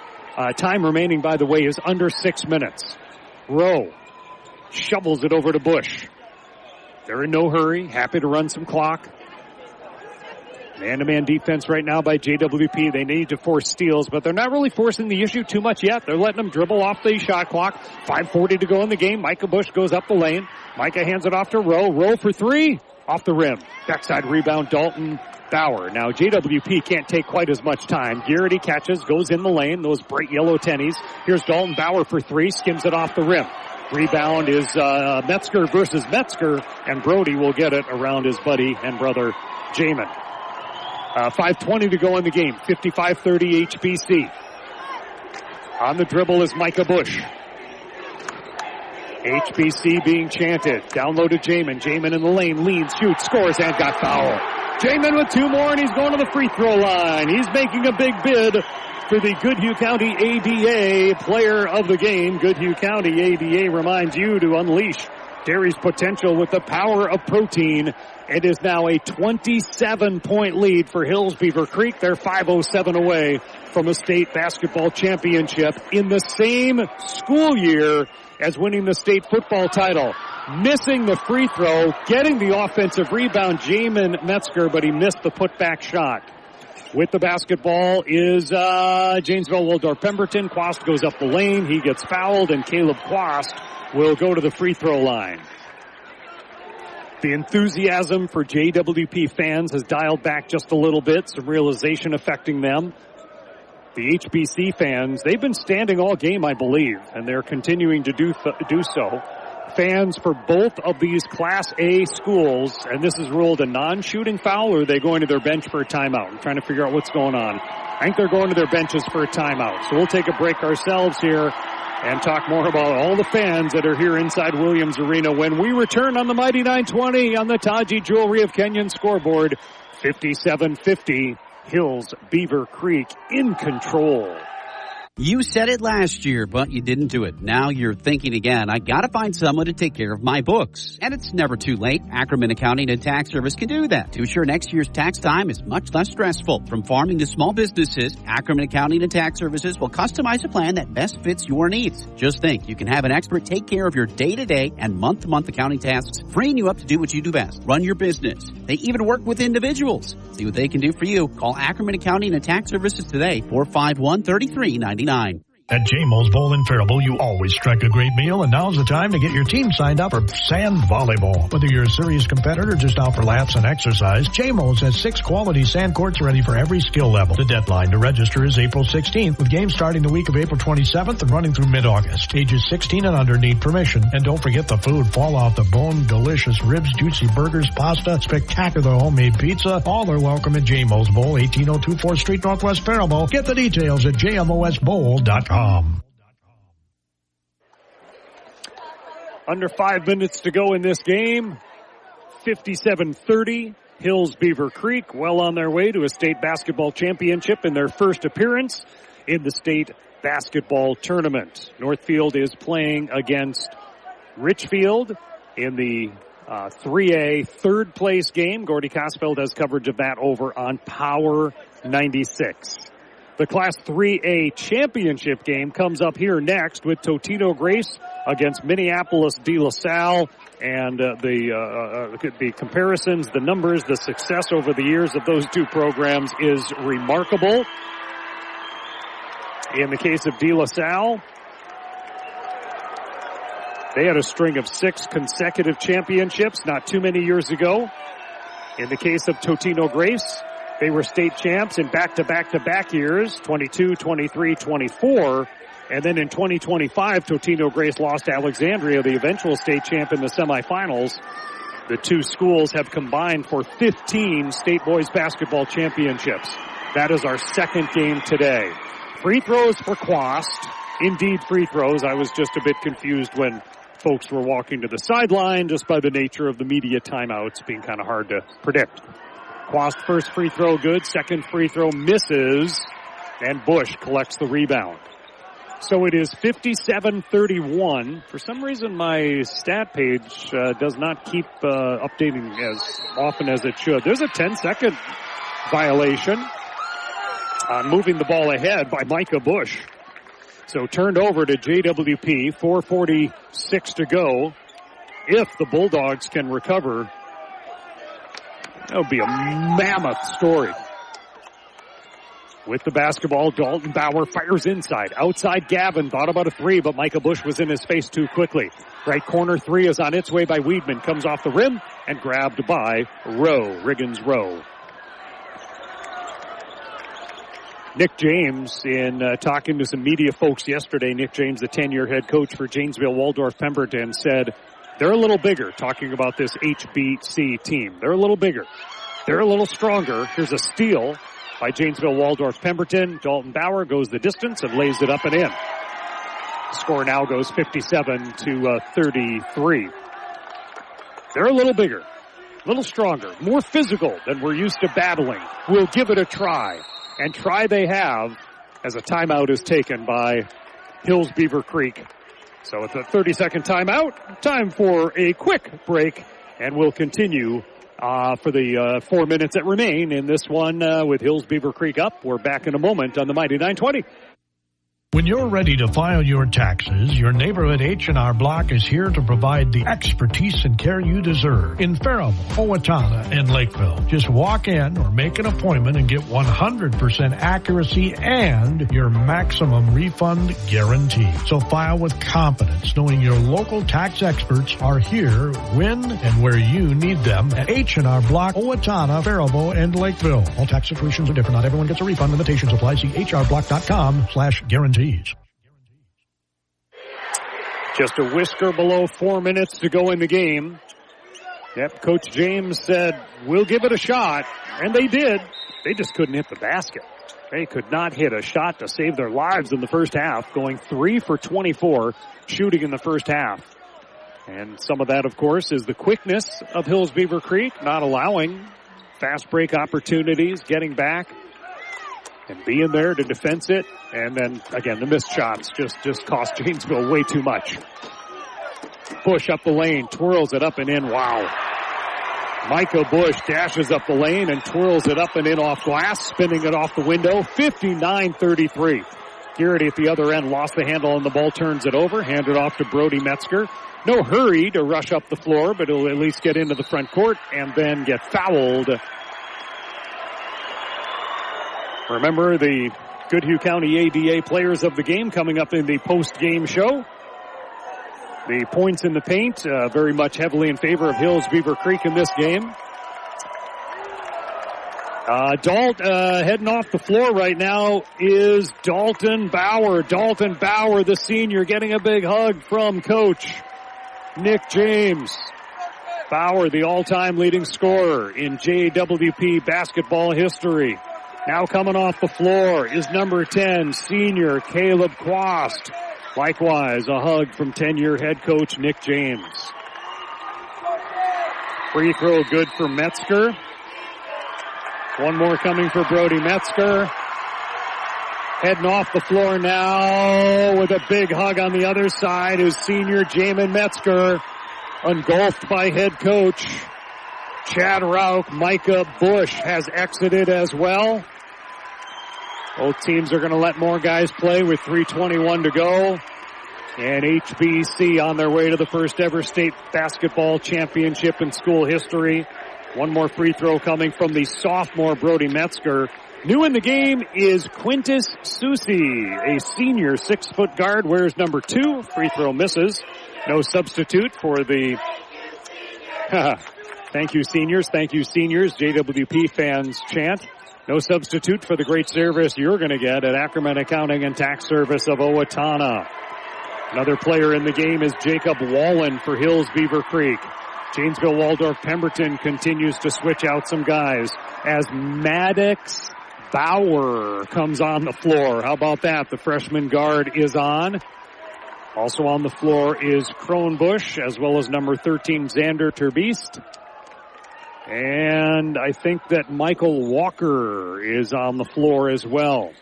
S3: Time remaining, by the way, is under 6 minutes. Rowe shovels it over to Bush. They're in no hurry, happy to run some clock. Man-to-man defense right now by JWP. They need to force steals, but they're not really forcing the issue too much yet. They're letting them dribble off the shot clock. 5:40 to go in the game. Micah Bush goes up the lane. Micah hands it off to Rowe. Rowe for 3. Off the rim. Backside rebound. Dalton Bauer. Now, JWP can't take quite as much time. Garrity catches, goes in the lane, those bright yellow tennies. Here's Dalton Bauer for three, skims it off the rim. Rebound is Metzger versus Metzger, and Brody will get it around his buddy and brother, Jamin. 5:20 to go in the game, 55-30 HBC. On the dribble is Micah Bush. HBC being chanted. Down low to Jamin. Jamin in the lane, leans, shoots, scores, and got fouled. Jamin with two more, and he's going to the free throw line. He's making a big bid for the Goodhue County ADA Player of the Game. Goodhue County ADA reminds you to unleash dairy's potential with the power of protein. It is now a 27-point lead for Hills-Beaver Creek. They're 5:07 away from a state basketball championship in the same school year as winning the state football title. Missing the free throw, getting the offensive rebound, Jamin Metzger, but he missed the putback shot. With the basketball is Janesville-Waldorf-Pemberton. Quast goes up the lane. He gets fouled, and Caleb Quast will go to the free throw line. The enthusiasm for JWP fans has dialed back just a little bit, some realization affecting them. The HBC fans, they've been standing all game, I believe, and they're continuing to do so. Fans for both of these Class A schools, and this is ruled a non-shooting foul, or are they going to their bench for a timeout? I'm trying to figure out what's going on. I think they're going to their benches for a timeout. So we'll take a break ourselves here and talk more about all the fans that are here inside Williams Arena when we return on the Mighty 920 on the Taji Jewelry of Kenyon scoreboard. 57-50, Hills-Beaver Creek in control.
S5: You said it last year, but you didn't do it. Now you're thinking again, I gotta find someone to take care of my books. And it's never too late. Ackerman Accounting and Tax Service can do that to ensure next year's tax time is much less stressful. From farming to small businesses, Ackerman Accounting and Tax Services will customize a plan that best fits your needs. Just think, you can have an expert take care of your day-to-day and month-to-month accounting tasks, freeing you up to do what you do best, run your business. They even work with individuals. See what they can do for you. Call Ackerman Accounting and Tax Services today, 451-3399.
S6: At J-Mo's Bowl in Faribault, you always strike a great meal, and now's the time to get your team signed up for sand volleyball. Whether you're a serious competitor or just out for laughs and exercise, J-Mo's has 6 quality sand courts ready for every skill level. The deadline to register is April 16th, with games starting the week of April 27th and running through mid-August. Ages 16 and under need permission. And don't forget the food. Fall off the bone, delicious ribs, juicy burgers, pasta, spectacular homemade pizza. All are welcome at J-Mo's Bowl, 1802 4th Street, Northwest Faribault. Get the details at jmosbowl.com.
S3: Under 5 minutes to go in this game. 57-30. Hills-Beaver Creek well on their way to a state basketball championship in their first appearance in the state basketball tournament. Northfield is playing against Richfield in the 3A third place game. Gordy Cosfeld has coverage of that over on Power 96. The Class 3A championship game comes up here next with Totino Grace against Minneapolis De La Salle. And the comparisons, the numbers, the success over the years of those two programs is remarkable. In the case of De La Salle, they had a string of 6 consecutive championships not too many years ago. In the case of Totino Grace, they were state champs in back-to-back-to-back years, 22, 23, 24. And then in 2025, Totino Grace lost to Alexandria, the eventual state champ in the semifinals. The two schools have combined for 15 state boys basketball championships. That is our second game today. Free throws for Quast. Indeed, free throws. I was just a bit confused when folks were walking to the sideline just by the nature of the media timeouts being kind of hard to predict. Quast first free throw good, second free throw misses, and Bush collects the rebound. So it is 57-31. For some reason, my stat page does not keep updating as often as it should. There's a 10-second violation on moving the ball ahead by Micah Bush. So turned over to JWP, 4:46 to go. If the Bulldogs can recover, that would be a mammoth story. With the basketball, Dalton Bauer fires inside. Outside, Gavin thought about a three, but Micah Bush was in his face too quickly. Right corner three is on its way by Weedman. Comes off the rim and grabbed by Riggins Rowe. Nick James, in talking to some media folks yesterday, Nick James, the 10-year head coach for Janesville-Waldorf-Pemberton, said they're a little bigger, talking about this HBC team. They're a little bigger. They're a little stronger. Here's a steal by Janesville-Waldorf-Pemberton. Dalton Bauer goes the distance and lays it up and in. The score now goes 57-33. They're a little bigger, a little stronger, more physical than we're used to battling. We'll give it a try. And try they have, as a timeout is taken by Hills-Beaver Creek. So it's a 30-second timeout. Time for a quick break, and we'll continue for the 4 minutes that remain in this one with Hills-Beaver Creek up. We're back in a moment on the Mighty 920.
S6: When you're ready to file your taxes, your neighborhood H&R Block is here to provide the expertise and care you deserve in Faribault, Owatonna, and Lakeville. Just walk in or make an appointment and get 100% accuracy and your maximum refund guarantee. So file with confidence, knowing your local tax experts are here when and where you need them at H&R Block, Owatonna, Faribault, and Lakeville. All tax situations are different. Not everyone gets a refund. Limitations apply. See hrblock.com/guarantee.
S3: Just a whisker below 4 minutes to go in the game. Yep, Coach James said, we'll give it a shot. And they did. They just couldn't hit the basket. They could not hit a shot to save their lives in the first half, going 3 for 24 shooting in the first half. And some of that, of course, is the quickness of Hills-Beaver Creek, not allowing fast break opportunities, getting back and being there to defense it. And then, again, the missed shots just cost Janesville way too much. Bush up the lane, twirls it up and in. Wow. Micah Bush dashes up the lane and twirls it up and in off glass, spinning it off the window. 59-33. Garrity at the other end lost the handle and the ball turns it over. Handed off to Brody Metzger. No hurry to rush up the floor, but he'll at least get into the front court and then get fouled. Remember the Goodhue County ADA players of the game coming up in the post-game show. The points in the paint very much heavily in favor of Hills-Beaver Creek in this game. Heading off the floor right now is Dalton Bauer. Dalton Bauer, the senior, getting a big hug from Coach Nick James. Bauer, the all-time leading scorer in JWP basketball history. Now coming off the floor is number 10, senior Caleb Quast. Likewise, a hug from 10-year head coach Nick James. Free throw good for Metzger. One more coming for Brody Metzger. Heading off the floor now with a big hug on the other side is senior Jamin Metzger. Engulfed by head coach Chad Rauch. Micah Bush has exited as well. Both teams are going to let more guys play with 3:21 to go. And HBC on their way to the first ever state basketball championship in school history. One more free throw coming from the sophomore Brody Metzger. New in the game is Quintus Susi, a senior 6-foot guard, wears number 2. Free throw misses. No substitute for the thank you seniors, JWP fans chant. No substitute for the great service you're going to get at Ackerman Accounting and Tax Service of Owatonna. Another player in the game is Jacob Wallen for Hills-Beaver Creek. Janesville-Waldorf-Pemberton continues to switch out some guys as Maddox Bauer comes on the floor. How about that? The freshman guard is on. Also on the floor is Kronbusch, as well as number 13, Xander Terbeest. And I think that Michael Walker is on the floor as well.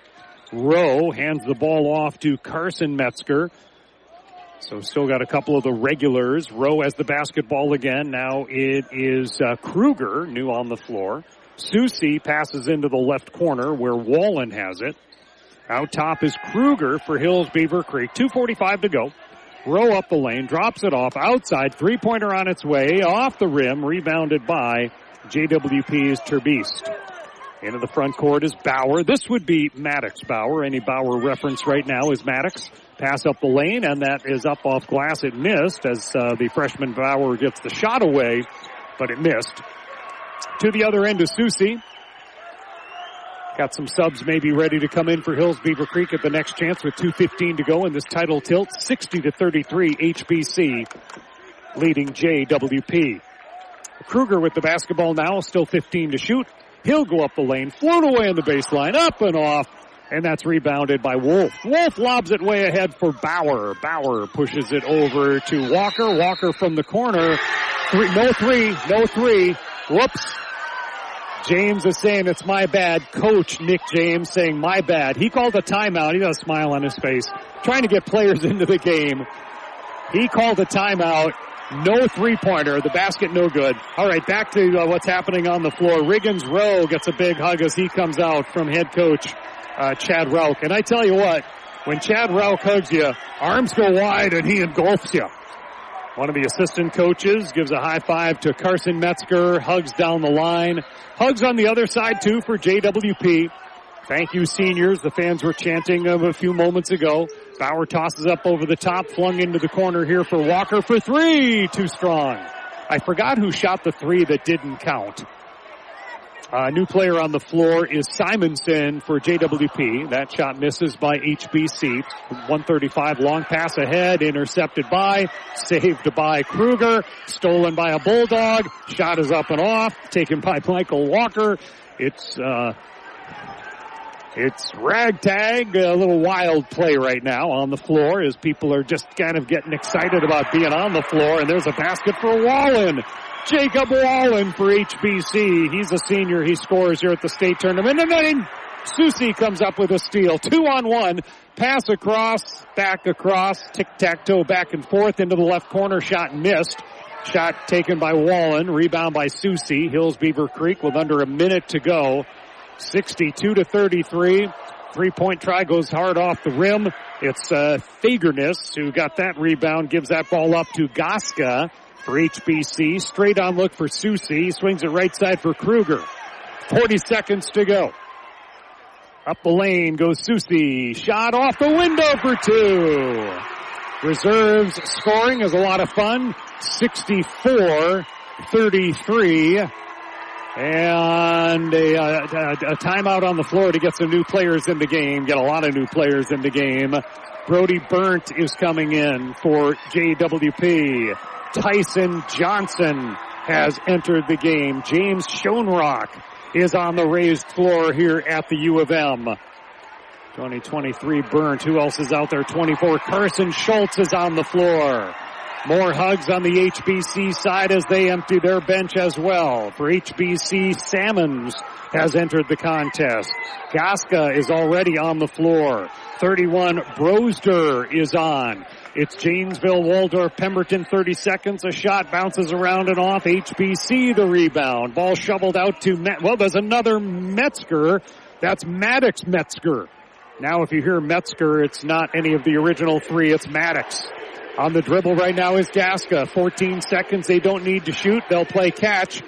S3: Rowe hands the ball off to Carson Metzger. So still got a couple of the regulars. Rowe has the basketball again. Now it is Kruger, new on the floor. Susi passes into the left corner where Wallen has it. Out top is Kruger for Hills-Beaver Creek. 2:45 to go. Rowe up the lane, drops it off outside. Three-pointer on its way, off the rim, rebounded by JWP's Terbeest. Into the front court is Bauer. This would be Maddox Bauer. Any Bauer reference right now is Maddox. Pass up the lane, and that is up off glass. It missed as the freshman Bauer gets the shot away, but it missed. To the other end is Susi. Got some subs maybe ready to come in for Hills-Beaver Creek at the next chance with 2:15 to go in this title tilt. 60-33, HBC leading JWP. Kruger with the basketball now, still 15 to shoot. He'll go up the lane, float away on the baseline, up and off, and that's rebounded by Wolf. Wolf lobs it way ahead for Bauer. Bauer pushes it over to Walker. Walker from the corner. No three. Whoops. James is saying it's my bad. Coach Nick James saying my bad. He called a timeout. He got a smile on his face, trying to get players into the game. He called a timeout. No three-pointer. The basket no good. All right, back to what's happening on the floor. Riggins Rowe gets a big hug as he comes out from head coach Chad Rauch. And I tell you what, when Chad Rauch hugs you, arms go wide and he engulfs you. One of the assistant coaches gives a high five to Carson Metzger, hugs down the line. Hugs on the other side, too, for JWP. Thank you, seniors. The fans were chanting a few moments ago. Bauer tosses up over the top, flung into the corner here for Walker for three. Too strong. I forgot who shot the three that didn't count. A new player on the floor is Simonson for JWP. That shot misses by HBC. 135, long pass ahead, intercepted by, saved by Kruger, stolen by a Bulldog. Shot is up and off, taken by Michael Walker. It's ragtag, a little wild play right now on the floor as people are just kind of getting excited about being on the floor. And there's a basket for Wallen. Jacob Wallen for HBC. He's a senior. He scores here at the state tournament. And then Susie comes up with a steal. 2-on-1. Pass across, back across, tic-tac-toe back and forth into the left corner. Shot missed. Shot taken by Wallen. Rebound by Susie. Hills-Beaver Creek with under a minute to go. 62-33. Three-point try goes hard off the rim. It's Fagerness who got that rebound, gives that ball up to Goska for HBC. Straight on look for Susie. Swings it right side for Kruger. 40 seconds to go. Up the lane goes Susie. Shot off the window for two. Reserves scoring is a lot of fun. 64-33. And a timeout on the floor to get some new players in the game. Get a lot of new players in the game. Brody Burnt is coming in for JWP. Tyson Johnson has entered the game. James Schoenrock is on the raised floor here at the U of M. 2023 Burnt. Who else is out there? 24. Carson Schultz is on the floor. More hugs on the HBC side as they empty their bench as well. For HBC, Salmons has entered the contest. Goska is already on the floor. 31, Brosder is on. It's Janesville-Waldorf-Pemberton, 30 seconds. A shot bounces around and off. HBC the rebound. Ball shoveled out to, there's another Metzger. That's Maddox Metzger. Now if you hear Metzger, it's not any of the original three, it's Maddox. On the dribble right now is Gaska. 14 seconds. They don't need to shoot. They'll play catch.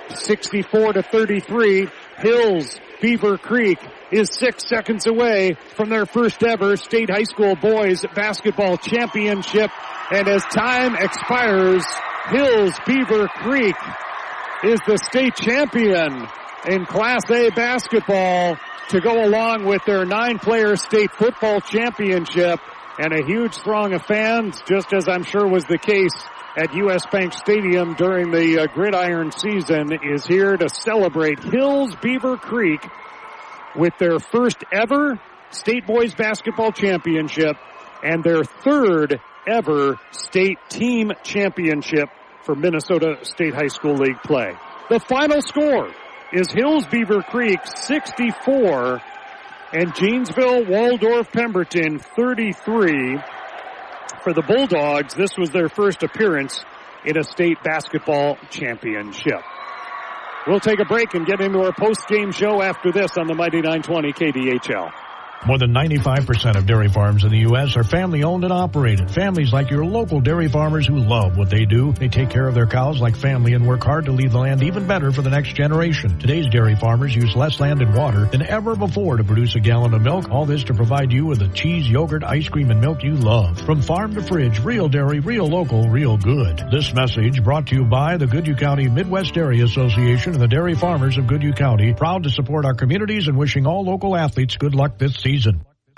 S3: 64-33. Hills-Beaver Creek is 6 seconds away from their first ever state high school boys basketball championship. And as time expires, Hills-Beaver Creek is the state champion in Class A basketball to go along with their 9-player state football championship. And a huge throng of fans, just as I'm sure was the case at U.S. Bank Stadium during the gridiron season, is here to celebrate Hills-Beaver Creek with their first ever state boys basketball championship and their third ever state team championship for Minnesota State High School League play. The final score is Hills-Beaver Creek 64 and Janesville-Waldorf-Pemberton 33. For the Bulldogs, this was their first appearance in a state basketball championship. We'll take a break and get into our post-game show after this on the Mighty 920 KDHL.
S6: More than 95% of dairy farms in the U.S. are family-owned and operated. Families like your local dairy farmers who love what they do. They take care of their cows like family and work hard to leave the land even better for the next generation. Today's dairy farmers use less land and water than ever before to produce a gallon of milk. All this to provide you with the cheese, yogurt, ice cream, and milk you love. From farm to fridge, real dairy, real local, real good. This message brought to you by the Goodhue County Midwest Dairy Association and the Dairy Farmers of Goodhue County, proud to support our communities and wishing all local athletes good luck this season.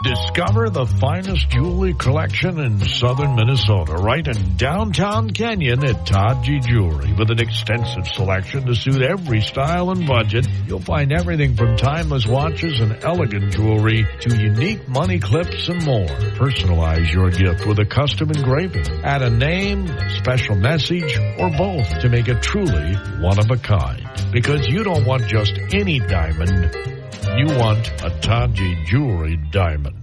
S6: Discover the finest jewelry collection in southern Minnesota, right in downtown Canyon at Todd G. Jewelry. With an extensive selection to suit every style and budget, you'll find everything from timeless watches and elegant jewelry to unique money clips and more. Personalize your gift with a custom engraving. Add a name, a special message, or both to make it truly one of a kind. Because you don't want just any diamond. You want a Todd G. Jewelry diamond.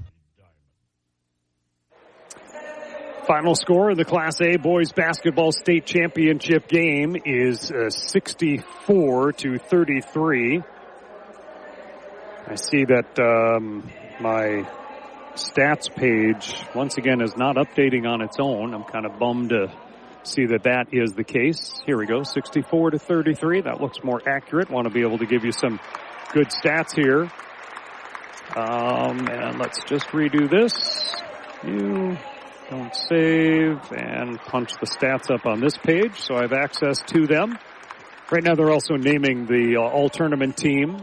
S3: Final score in the Class A boys basketball state championship game is 64-33. I see that my stats page, once again, is not updating on its own. I'm kind of bummed to see that that is the case. Here we go, 64-33. That looks more accurate. Want to be able to give you some good stats here. And let's just redo this. You don't save and punch the stats up on this page so I have access to them. Right now they're also naming the all-tournament team.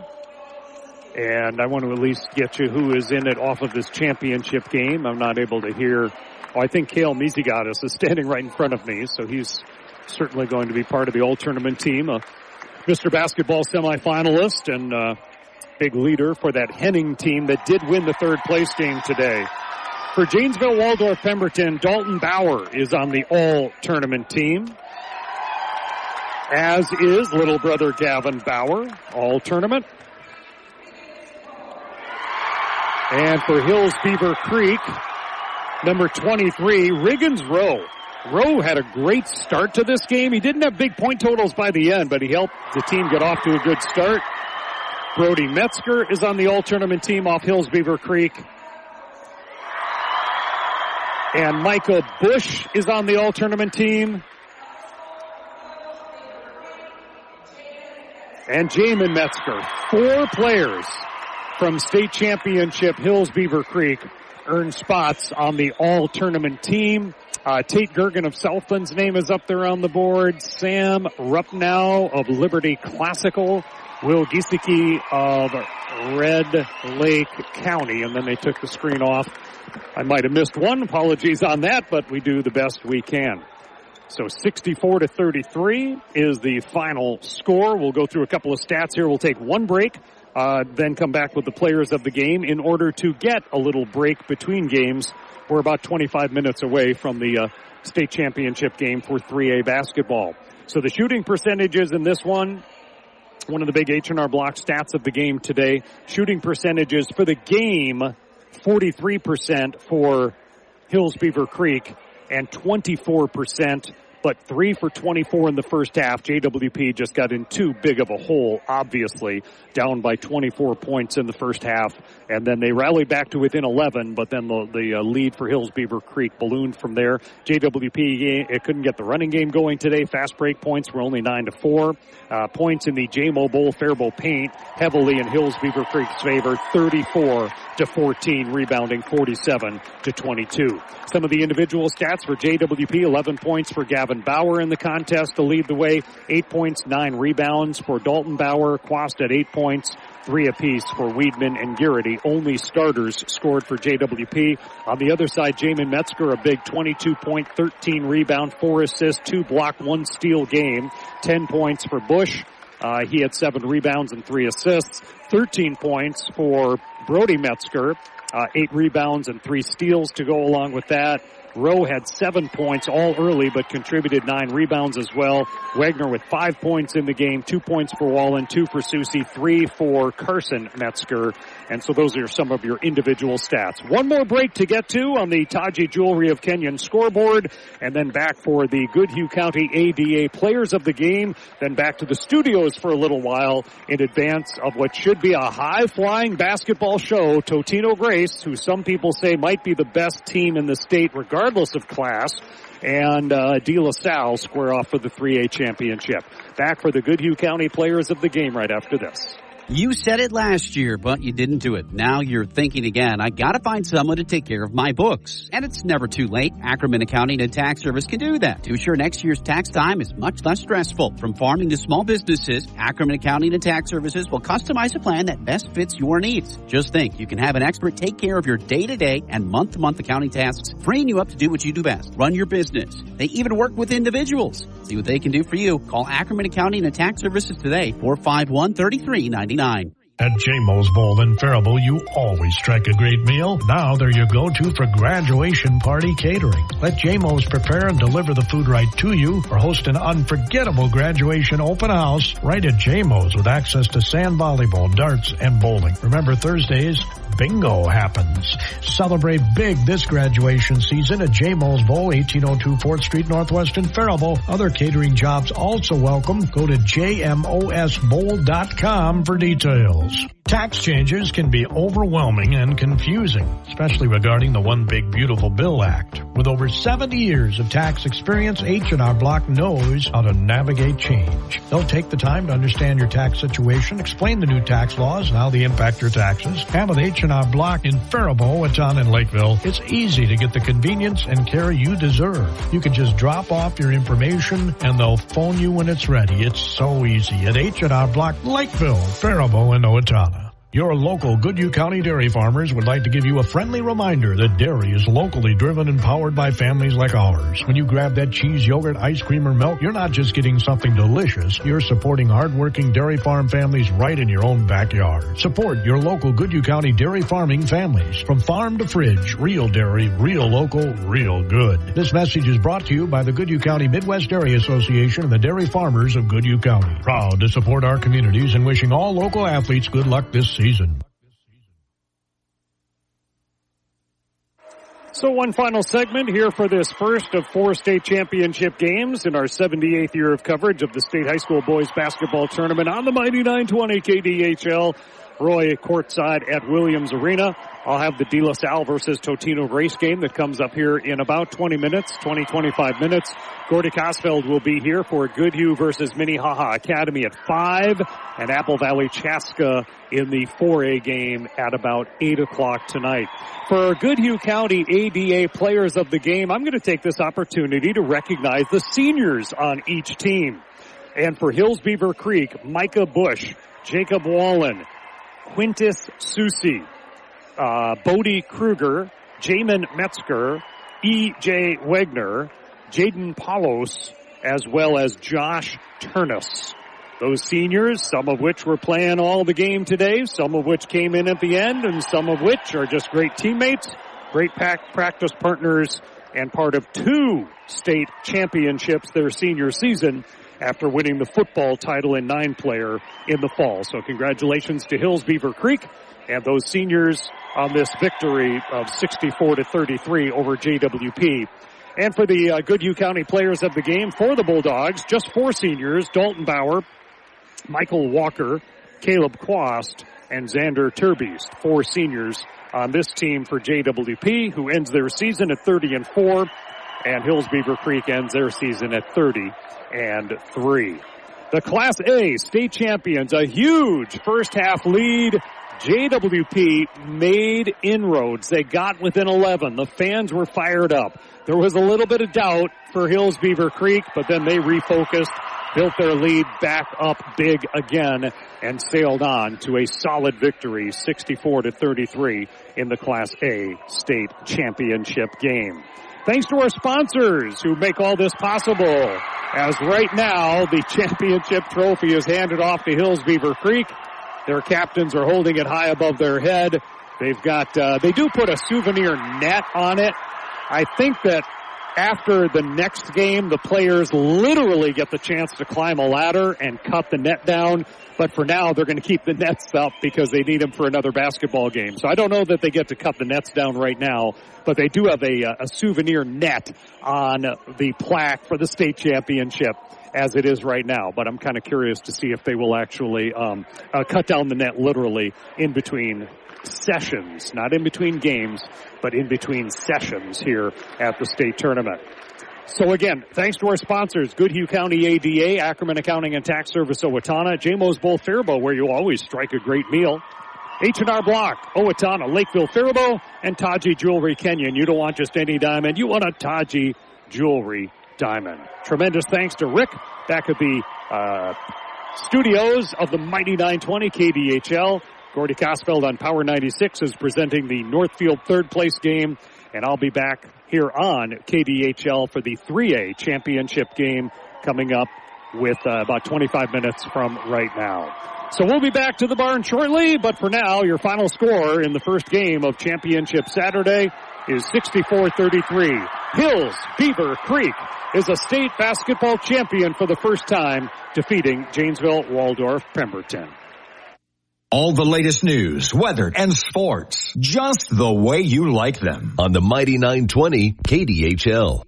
S3: And I want to at least get you who is in it off of this championship game. I'm not able to hear. I think Cale Misigatis is standing right in front of me, so he's certainly going to be part of the all-tournament team. Mr. Basketball semifinalist and big leader for that Henning team that did win the third place game today. For Janesville-Waldorf-Pemberton, Dalton Bauer is on the all-tournament team, as is little brother Gavin Bauer, all-tournament. And for Hills-Beaver Creek, number 23, Riggins Rowe. Rowe had a great start to this game. He didn't have big point totals by the end, but he helped the team get off to a good start. Brody Metzger is on the all-tournament team off Hills-Beaver Creek. And Michael Bush is on the all-tournament team. And Jamin Metzger. 4 players from state championship Hills-Beaver Creek earned spots on the all-tournament team. Tate Gergen of Southland's name is up there on the board. Sam Ruppnow of Liberty Classical. Will Giesecke of Red Lake County. And then they took the screen off. I might have missed one. Apologies on that, but we do the best we can. So 64-33 is the final score. We'll go through a couple of stats here. We'll take one break, then come back with the players of the game in order to get a little break between games. We're about 25 minutes away from the state championship game for 3A basketball. So the shooting percentages in this one of the big H&R Block stats of the game today. Shooting percentages for the game, 43% for Hills-Beaver Creek and 24%, but 3 for 24 in the first half. JWP just got in too big of a hole, obviously, down by 24 points in the first half. And then they rallied back to within 11, but then the lead for Hills-Beaver Creek ballooned from there. JWP, it couldn't get the running game going today. Fast break points were only 9-4. Points in the JMO Bowl, Faribault Paint, heavily in Hills-Beaver Creek's favor, 34-14, rebounding 47-22. Some of the individual stats for JWP, 11 points for Gavin Bauer in the contest to lead the way, 8 points, 9 rebounds for Dalton Bauer, Quast at 8 points, 3 apiece for Weedman and Garrity. Only starters scored for JWP. On the other side, Jamin Metzger, a big 22-point, 13 rebound, 4 assists, 2 block, 1 steal game. 10 points for Bush. He had 7 rebounds and 3 assists. 13 points for Brody Metzger. 8 rebounds and 3 steals to go along with that. Rowe had 7 points all early, but contributed 9 rebounds as well. Wagner with 5 points in the game, 2 points for Wallen, 2 for Susie, 3 for Carson Metzger. And so those are some of your individual stats. One more break to get to on the Taji Jewelry of Kenyon scoreboard, and then back for the Goodhue County ADA Players of the Game, then back to the studios for a little while in advance of what should be a high-flying basketball show. Totino Grace, who some people say might be the best team in the state regardless of class, and De La Salle square off for the 3A championship. Back for the Goodhue County Players of the Game right after this.
S5: You said it last year, but you didn't do it. Now you're thinking again, I gotta find someone to take care of my books. And it's never too late. Ackerman Accounting and Tax Service can do that to ensure next year's tax time is much less stressful. From farming to small businesses, Ackerman Accounting and Tax Services will customize a plan that best fits your needs. Just think, you can have an expert take care of your day-to-day and month-to-month accounting tasks, freeing you up to do what you do best, run your business. They even work with individuals. See what they can do for you. Call Ackerman Accounting and Tax Services today, 451-3399.
S6: At J-Mo's Bowl in Faribault, you always strike a great meal. Now they're your go-to for graduation party catering. Let J-Mo's prepare and deliver the food right to you, or host an unforgettable graduation open house right at J-Mo's with access to sand volleyball, darts, and bowling. Remember, Thursdays, bingo happens. Celebrate big this graduation season at J-Mo's Bowl, 1802 4th Street Northwest in Faribault. Other catering jobs also welcome. Go to jmosbowl.com for details. Tax changes can be overwhelming and confusing, especially regarding the One Big Beautiful Bill Act. With over 70 years of tax experience, H&R Block knows how to navigate change. They'll take the time to understand your tax situation, explain the new tax laws and how they impact your taxes. And with H&R Block in Faribault, Eton, and Lakeville, it's easy to get the convenience and care you deserve. You can just drop off your information and they'll phone you when it's ready. It's so easy at H&R Block, Lakeville, Faribault, and Owatonna. Your local Goodhue County dairy farmers would like to give you a friendly reminder that dairy is locally driven and powered by families like ours. When you grab that cheese, yogurt, ice cream, or milk, you're not just getting something delicious. You're supporting hardworking dairy farm families right in your own backyard. Support your local Goodhue County dairy farming families. From farm to fridge, real dairy, real local, real good. This message is brought to you by the Goodhue County Midwest Dairy Association and the dairy farmers of Goodhue County. Proud to support our communities and wishing all local athletes good luck this season.
S3: So one final segment here for this first of 4 state championship games in our 78th year of coverage of the State High School Boys Basketball Tournament on the mighty 920 KDHL. Roy courtside at Williams Arena. I'll have the De La Salle versus Totino Grace game that comes up here in about 25 minutes. Gordy Kosfeld will be here for Goodhue versus Minnehaha Academy at 5, and Apple Valley Chaska in the 4A game at about 8 o'clock tonight. For Goodhue County ADA Players of the Game, I'm going to take this opportunity to recognize the seniors on each team. And for Hills-Beaver Creek, Micah Bush, Jacob Wallen, Quintus Susi, Bodie Kruger, Jamin Metzger, E.J. Wagner, Jaden Paulos, as well as Josh Turnus. Those seniors, some of which were playing all the game today, some of which came in at the end, and some of which are just great teammates, great practice partners, and part of 2 state championships their senior season after winning the football title in 9-player in the fall. So congratulations to Hills-Beaver Creek and those seniors on this victory of 64-33 over JWP. And for the Goodhue County Players of the Game, for the Bulldogs, just 4 seniors, Dalton Bauer, Michael Walker, Caleb Quast, and Xander Turbeast. 4 seniors on this team for JWP, who ends their season at 30-4, and Hills-Beaver Creek ends their season at 30-3. The Class A state champions, a huge first half lead. JWP made inroads. They got within 11. The fans were fired up. There was a little bit of doubt for Hills-Beaver Creek, but then they refocused, built their lead back up big again, and sailed on to a solid victory, 64-33 in the Class A state championship game. Thanks to our sponsors who make all this possible, as right now the championship trophy is handed off to Hills-Beaver Creek. Their captains are holding it high above their head. They've got, they do put a souvenir net on it. I think that after the next game, the players literally get the chance to climb a ladder and cut the net down. But for now, they're going to keep the nets up because they need them for another basketball game. So I don't know that they get to cut the nets down right now, but they do have a souvenir net on the plaque for the state championship as it is right now. But I'm kind of curious to see if they will actually cut down the net literally in between sessions, not in between games, but in between sessions here at the state tournament. So again, thanks to our sponsors, Goodhue County ADA, Ackerman Accounting and Tax Service Owatonna, JMO's Bowl Faribault, where you always strike a great meal, H&R Block, Owatonna, Lakeville Faribault, and Taji Jewelry Kenyon. You don't want just any diamond, you want a Taji Jewelry diamond. Tremendous thanks to Rick back at the studios of the Mighty 920 KDHL. Gordy Kosfeld on Power 96 is presenting the Northfield third place game, and I'll be back here on KDHL for the 3A championship game coming up with about 25 minutes from right now. So we'll be back to the barn shortly, but for now, your final score in the first game of Championship Saturday is 64-33. Hills-Beaver Creek is a state basketball champion for the first time, defeating Janesville-Waldorf-Pemberton.
S8: All the latest news, weather, and sports, just the way you like them.
S9: On the Mighty 920 KDHL.